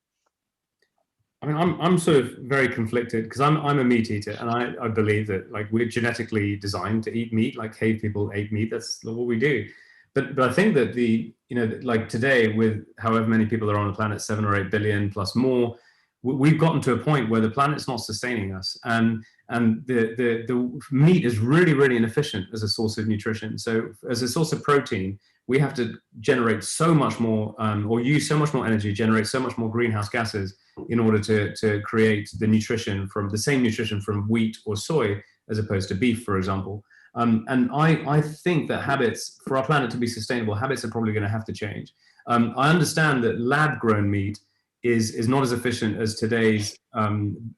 I mean, I'm sort of very conflicted because I'm a meat eater, and I believe that like we're genetically designed to eat meat, like cave people ate meat. That's what we do. But I think that like today, with however many people are on the planet, 7 or 8 billion plus more, we've gotten to a point where the planet's not sustaining us, and the meat is really, really inefficient as a source of nutrition. So as a source of protein, we have to generate so much more, or use so much more energy, generate so much more greenhouse gases in order to create the nutrition from the same nutrition from wheat or soy, as opposed to beef, for example. And I think that habits, for our planet to be sustainable, habits are probably going to have to change. I understand that lab-grown meat is not as efficient as today's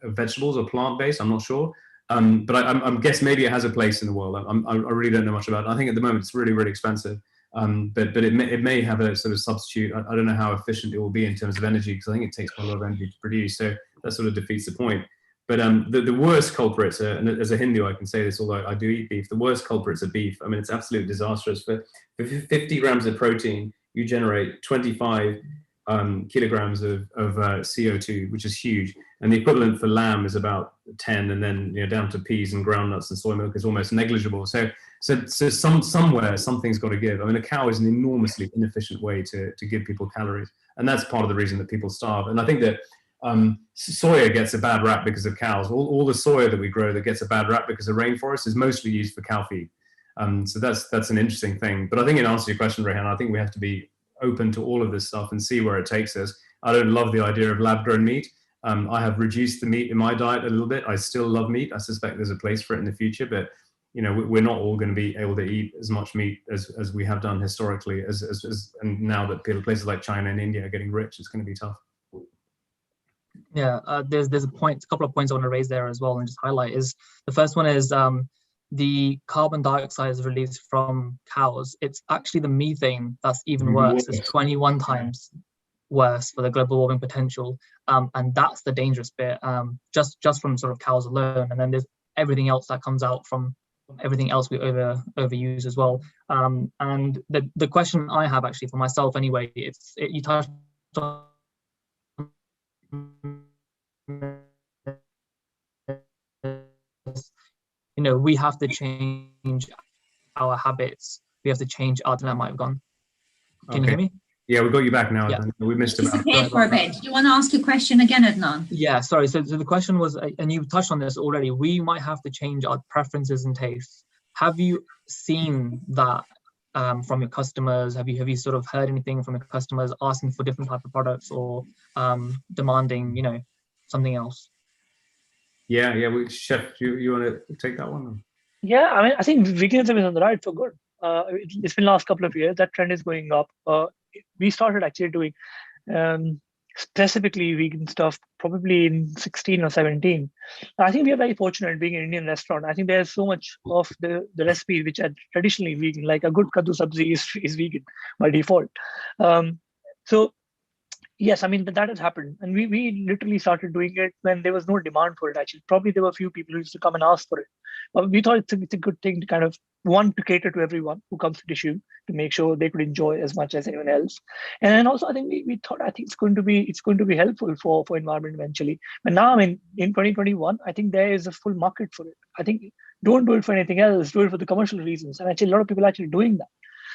vegetables or plant-based. I'm not sure, but I guess maybe it has a place in the world. I really don't know much about it. I think at the moment it's really, really expensive, but it may have a sort of substitute. I don't know how efficient it will be in terms of energy, because I think it takes quite a lot of energy to produce. So that sort of defeats the point. But the worst culprits, and as a Hindu I can say this, although I do eat beef, the worst culprits are beef. I mean, it's absolutely disastrous. For 50 grams of protein, you generate 25 kilograms of CO2, which is huge. And the equivalent for lamb is about 10, and then down to peas and groundnuts and soy milk is almost negligible. So somewhere something's got to give. I mean, a cow is an enormously inefficient way to give people calories, and that's part of the reason that people starve. And I think that soya gets a bad rap because of cows. All the soya that we grow that gets a bad rap because of rainforest is mostly used for cow feed. So that's an interesting thing. But I think in answer to your question, Rehan, I think we have to be open to all of this stuff and see where it takes us. I don't love the idea of lab-grown meat. I have reduced the meat in my diet a little bit. I still love meat. I suspect there's a place for it in the future, but we're not all going to be able to eat as much meat as we have done historically. And now that places like China and India are getting rich, it's going to be tough. Yeah, there's a couple of points I want to raise there as well and just highlight. Is the first one is the carbon dioxide is released from cows. It's actually the methane that's even worse. It's 21 times worse for the global warming potential, and that's the dangerous bit. Just from sort of cows alone, and then there's everything else that comes out from everything else we overuse as well. And the question I have actually for myself anyway, you touched on we have to change our habits. We have to change our dilemma. Might have gone. Can you hear me? Yeah, we got you back now. Yeah. We missed it. Disappeared for a bit. Do you want to ask your question again, Adnan? Yeah, sorry. So the question was, and you touched on this already, we might have to change our preferences and tastes. Have you seen that from your customers? Have you sort of heard anything from your customers asking for different type of products or demanding, something else? Yeah. Chef, you want to take that one? Yeah, I mean, I think veganism is on the right for good. It's been the last couple of years that trend is going up. We started actually doing specifically vegan stuff probably in 16 or 17. I think we are very fortunate being an Indian restaurant. I think there's so much of the recipes which are traditionally vegan, like a good kaddu sabzi is vegan by default. So yes, I mean, that has happened. And we literally started doing it when there was no demand for it, actually. Probably there were a few people who used to come and ask for it. But we thought it's a good thing to kind of, one, to cater to everyone who comes to Dishoom, to make sure they could enjoy as much as anyone else. And then also, I think we thought, I think it's going to be helpful for environment eventually. But now, I mean, in 2021, I think there is a full market for it. I think don't do it for anything else, do it for the commercial reasons. And actually, a lot of people are actually doing that.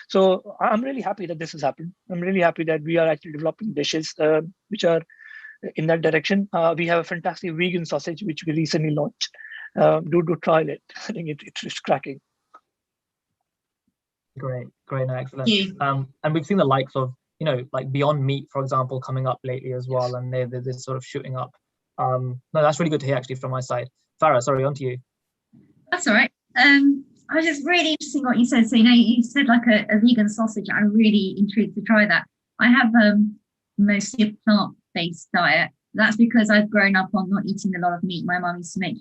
So I'm really happy that this has happened. I'm really happy that we are actually developing dishes which are in that direction. We have a fantastic vegan sausage, which we recently launched. Do try it. I think it's cracking. Great, no, excellent. And we've seen the likes of, like Beyond Meat, for example, coming up lately as well, and they're sort of shooting up. No, that's really good to hear, actually, from my side. Farah, sorry, on to you. That's all right. I was just really interesting what you said. So, you said like a vegan sausage. I'm really intrigued to try that. I have mostly a plant-based diet. That's because I've grown up on not eating a lot of meat. My mum used to make,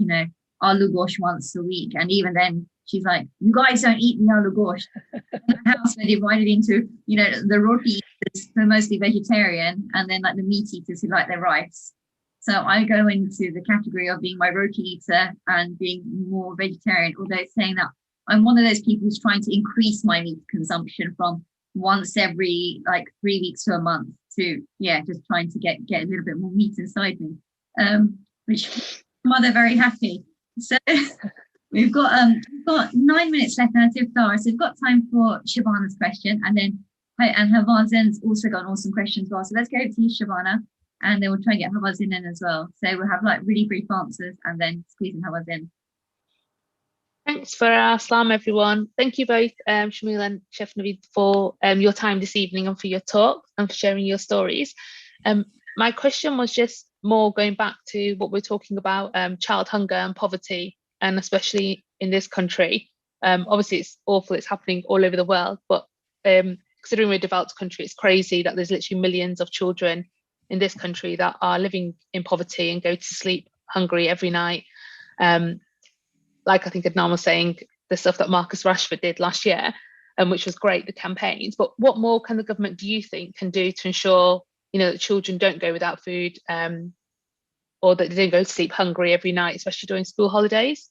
aloo gosh once a week. And even then, she's like, you guys don't eat the aloo gosh. In the house, we're divided into, the roti eaters, who are mostly vegetarian, and then like the meat eaters who like their rice. So I go into the category of being my roti eater and being more vegetarian, although saying that I'm one of those people who's trying to increase my meat consumption from once every 3 weeks to a month to, just trying to get a little bit more meat inside me, which makes my mother very happy. So we've got 9 minutes left now to Iftar. So we've got time for Shabana's question, and Havazen's also got an awesome question as well. So let's go to you, Shabana, and then we'll try and get Havazen in as well. So we'll have really brief answers and then squeeze in Havazen. Thanks for Assalamu everyone. Thank you both, Shamil and Chef Naved, for your time this evening and for your talk and for sharing your stories. My question was just more going back to what we're talking about, child hunger and poverty, and especially in this country. Obviously, it's awful, it's happening all over the world, but considering we're a developed country, it's crazy that there's literally millions of children in this country that are living in poverty and go to sleep hungry every night. Like I think Adnan was saying, the stuff that Marcus Rashford did last year, which was great, the campaigns. But what more can the government, do you think, can do to ensure, that children don't go without food, or that they don't go to sleep hungry every night, especially during school holidays?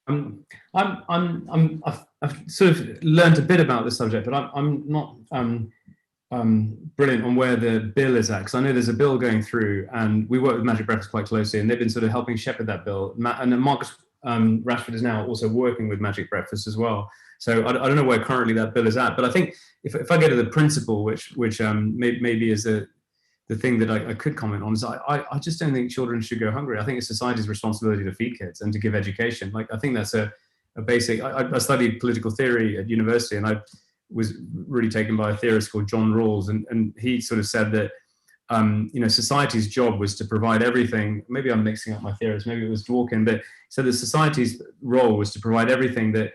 I've sort of learned a bit about this subject, but I'm not brilliant on where the bill is at, because I know there's a bill going through, and we work with Magic Breakfast quite closely, and they've been sort of helping shepherd that bill. And then Marcus Rashford is now also working with Magic Breakfast as well. So I don't know where currently that bill is at, but I think if I go to the principle, which maybe is the thing that I could comment on, is I just don't think children should go hungry. I think it's society's responsibility to feed kids and to give education. Like, I think that's a basic. I studied political theory at university, and I was really taken by a theorist called John Rawls, and he sort of said that society's job was to provide everything. Maybe I'm mixing up my theorists, maybe it was Dworkin, but he said that society's role was to provide everything that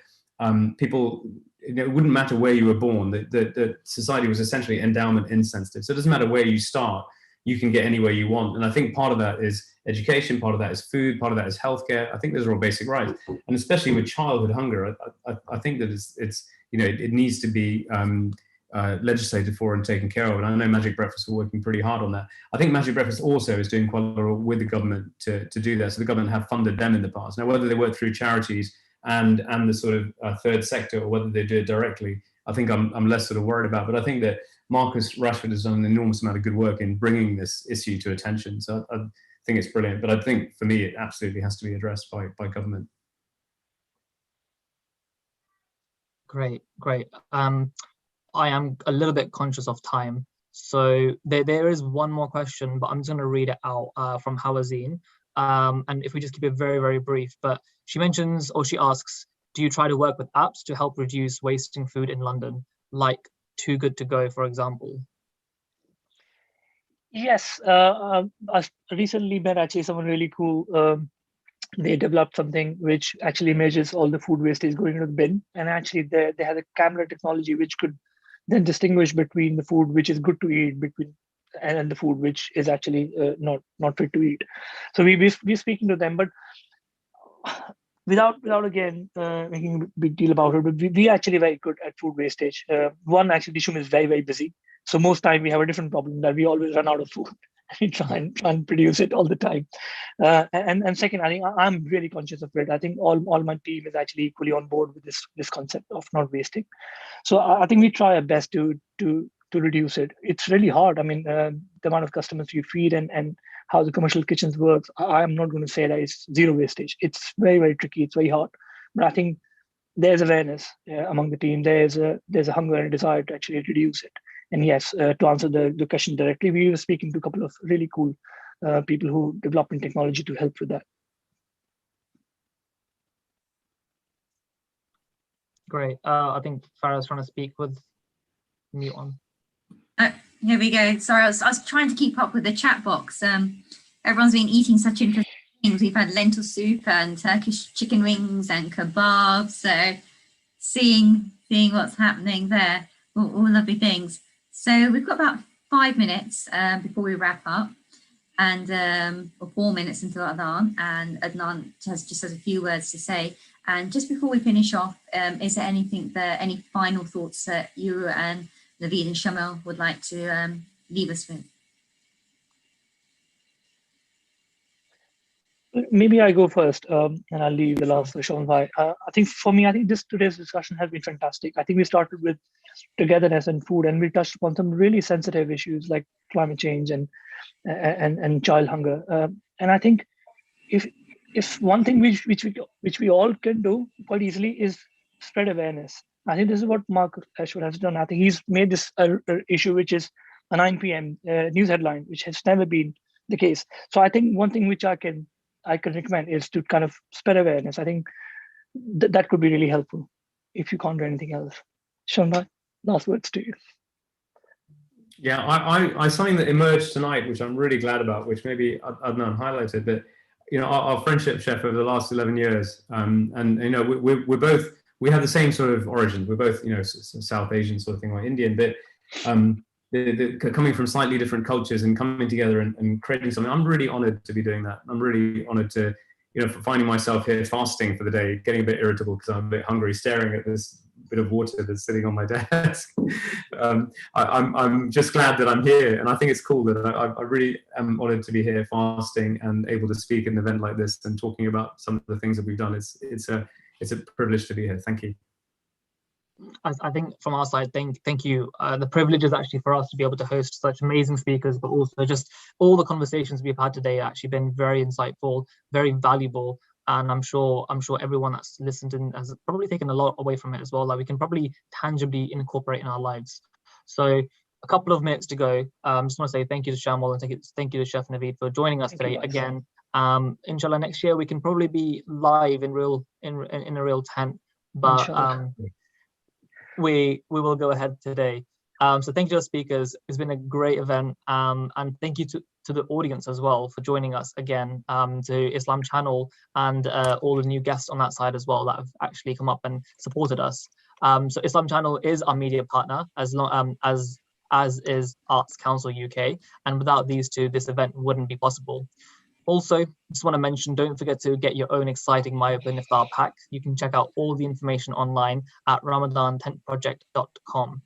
people, it wouldn't matter where you were born, that society was essentially endowment insensitive. So it doesn't matter where you start, you can get anywhere you want. And I think part of that is education, part of that is food, part of that is healthcare. I think those are all basic rights. And especially with childhood hunger, I think that it's it needs to be legislated for and taken care of. And I know Magic Breakfast are working pretty hard on that. I think Magic Breakfast also is doing quite a lot with the government to do that. So the government have funded them in the past. Now, whether they work through charities and the sort of third sector, or whether they do it directly, I think I'm less sort of worried about. But I think that Marcus Rashford has done an enormous amount of good work in bringing this issue to attention. So I think it's brilliant. But I think for me, it absolutely has to be addressed by government. Great. I am a little bit conscious of time, so there is one more question, but I'm just going to read it out from Hawazin. And if we just keep it very, very brief, but she mentions, or she asks, do you try to work with apps to help reduce wasting food in London, like Too Good To Go, for example? Yes, I recently met actually someone really cool. They developed something which actually measures all the food wastage going into the bin, and actually they had a camera technology which could then distinguish between the food which is good to eat and the food which is actually not fit to eat. So we're speaking to them, but without again making a big deal about it, but we actually very good at food wastage. One, actually, Dishoom is very busy, so most time we have a different problem that we always run out of food. We try and produce it all the time. And second, I think I'm really conscious of it. I think all my team is actually equally on board with this concept of not wasting. So I think we try our best to reduce it. It's really hard. I mean, the amount of customers you feed and how the commercial kitchens works. I'm not going to say that it's zero wastage. It's very tricky. It's very hard. But I think there's awareness among the team. There's a hunger and a desire to actually reduce it. And yes, to answer the question directly, we were speaking to a couple of really cool people who develop in technology to help with that. Great. I think Farah's trying to speak with mute on. Here we go. Sorry, I was trying to keep up with the chat box. Everyone's been eating such interesting things. We've had lentil soup and Turkish chicken wings and kebabs. So seeing what's happening there, all lovely things. So we've got about 5 minutes before we wrap up, and or 4 minutes until Adhan, and Adnan just has a few words to say. And just before we finish off, is there any final thoughts that you and Naved and Shamil would like to leave us with? Maybe I go first, and I'll leave the last for Sean. I think for me, today's discussion has been fantastic. I think we started with togetherness and food, and we touched upon some really sensitive issues like climate change and child hunger. And I think if one thing which we all can do quite easily is spread awareness. I think this is what Mark Ashwood has done. I think he's made this issue, which is a 9 p.m. News headline, which has never been the case. So I think one thing which I can recommend is to kind of spread awareness. I think that could be really helpful if you can't do anything else. Sean, last words to you. Yeah, I something that emerged tonight, which I'm really glad about, which maybe Adnan highlighted, that our friendship, Chef, over the last 11 years, and we have the same sort of origins. We're both South Asian sort of thing, or Indian, but coming from slightly different cultures and coming together and creating something. I'm really honored to be doing that. I'm really honored to for finding myself here fasting for the day, getting a bit irritable because I'm a bit hungry, staring at this bit of water that's sitting on my desk. I'm just glad that I'm here, and I think it's cool that I really am honored to be here fasting and able to speak at an event like this and talking about some of the things that we've done. It's a privilege to be here. Thank you. I think from our side, thank you. The privilege is actually for us to be able to host such amazing speakers, but also just all the conversations we've had today have actually been very insightful, very valuable. And I'm sure everyone that's listened and has probably taken a lot away from it as well, that we can probably tangibly incorporate in our lives. So a couple of minutes to go. Just want to say thank you to Shamil and thank you to Chef Naved for joining us today again. Inshallah, next year we can probably be live in a real tent, but we will go ahead today. So thank you to the speakers. It's been a great event, and thank you to the audience as well for joining us again, to Islam Channel and all the new guests on that side as well that have actually come up and supported us. So Islam Channel is our media partner, as is Arts Council UK, and without these two, this event wouldn't be possible. Also, just want to mention, don't forget to get your own exciting My Open Iftar pack. You can check out all the information online at ramadantentproject.com.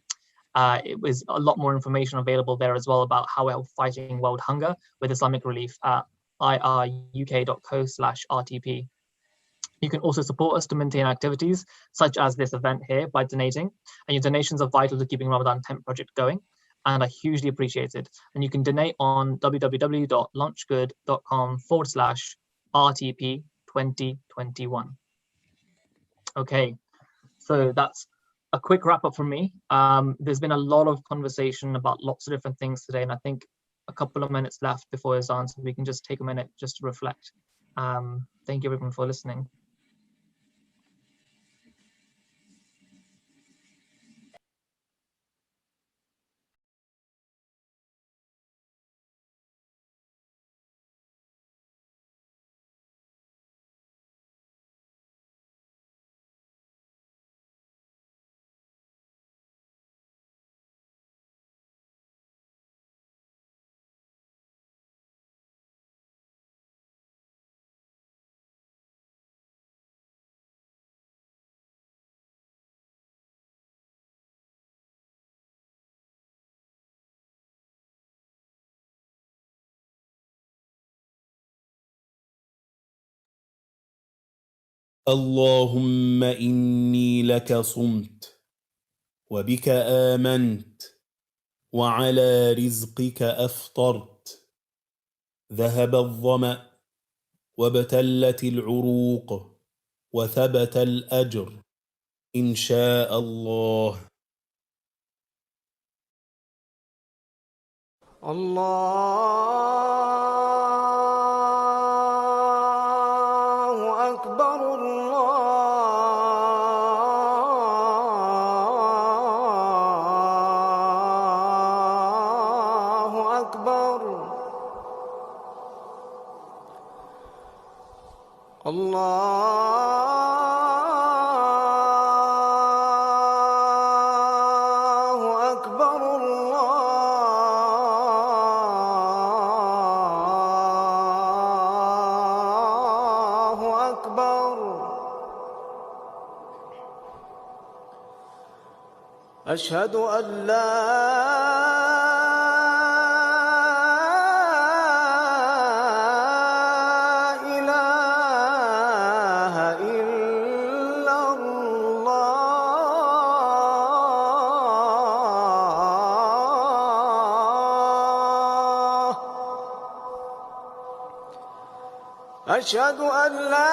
It was a lot more information available there as well about how we're fighting world hunger with Islamic Relief at iruk.co/RTP. You can also support us to maintain activities such as this event here by donating, and your donations are vital to keeping Ramadan Tent Project going, and are hugely appreciated. And you can donate on www.launchgood.com/RTP2021. Okay, so that's a quick wrap up from me. There's been a lot of conversation about lots of different things today, and I think a couple of minutes left before his answer, we can just take a minute just to reflect. Thank you everyone for listening. اللهم إني لك صمت وبك آمنت وعلى رزقك أفطرت ذهب الظمأ وابتلت العروق وثبت الأجر إن شاء الله. الله أكبر الله أكبر الله أكبر الله أكبر أشهد أن لا إله إلا الله أشهد أن لا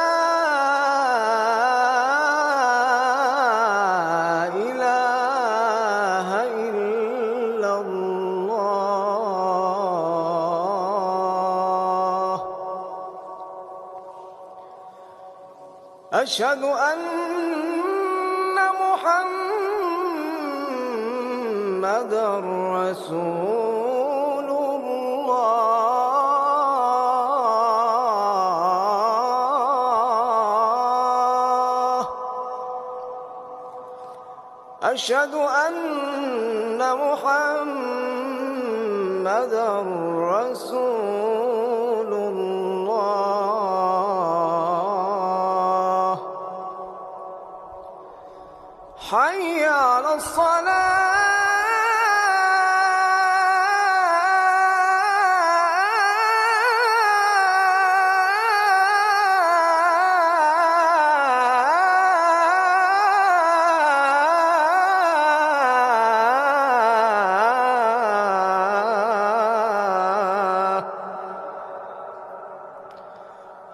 إله إلا الله أشهد أن محمدًا رسول الله أشهد أن محمدًا رسول الله حي على الصلاة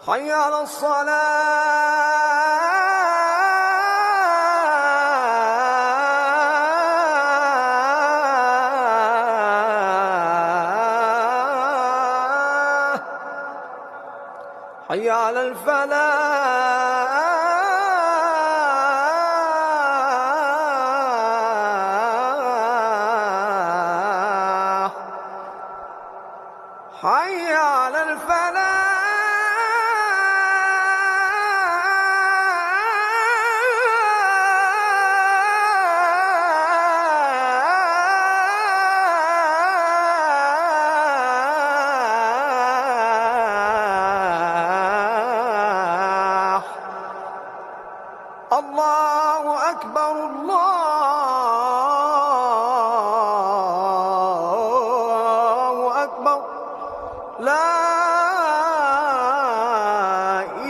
حي على الصلاة حي على الفلاح حي على الفلاح الله أكبر الله أكبر لا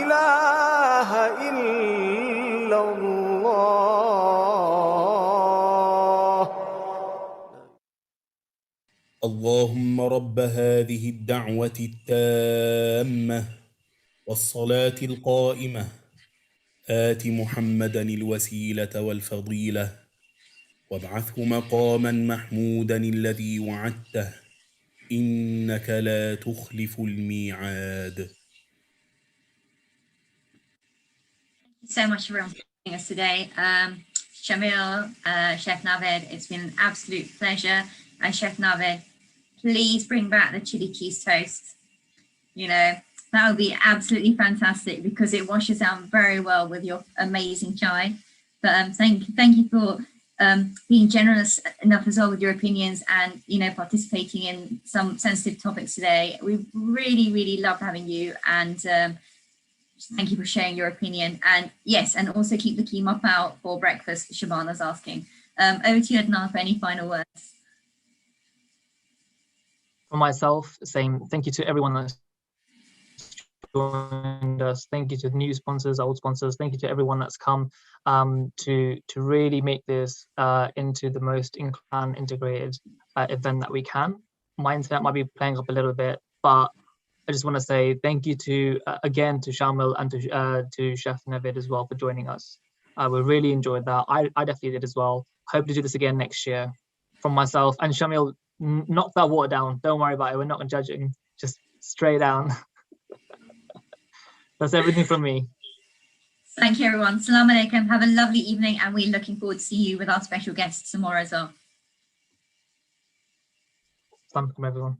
إله إلا الله اللهم رب هذه الدعوة التامة والصلاة القائمة آت محمدا الوسيلة والفضيلة وابعثه مقاما محمودا الذي وعدته إنك لا تخلف الميعاد. So much for joining us today. Shamil, Chef Naved, it's been an absolute pleasure. And Chef Naved, please bring back the chili cheese toast. You know, that would be absolutely fantastic because it washes out very well with your amazing chai. But thank you for being generous enough as well with your opinions and, you know, participating in some sensitive topics today. We really loved having you, and thank you for sharing your opinion. And yes, and also keep the keema out for breakfast, Shabana's asking. Over to you, Adnan, for any final words. For myself, saying thank you to everyone that's joined us. Thank you to the new sponsors, old sponsors. Thank you to everyone that's come to really make this into the most integrated event that we can. My internet might be playing up a little bit, but I just want to say thank you to again to Shamil and to Chef Naved as well for joining us. We really enjoyed that. I definitely did as well. Hope to do this again next year. From myself and Shamil, knock that water down. Don't worry about it. We're not judging. Just straight down. That's everything from me. Thank you, everyone. Assalamu alaikum. Have a lovely evening, and we're looking forward to see you with our special guests tomorrow as well. Assalamu alaikum, everyone.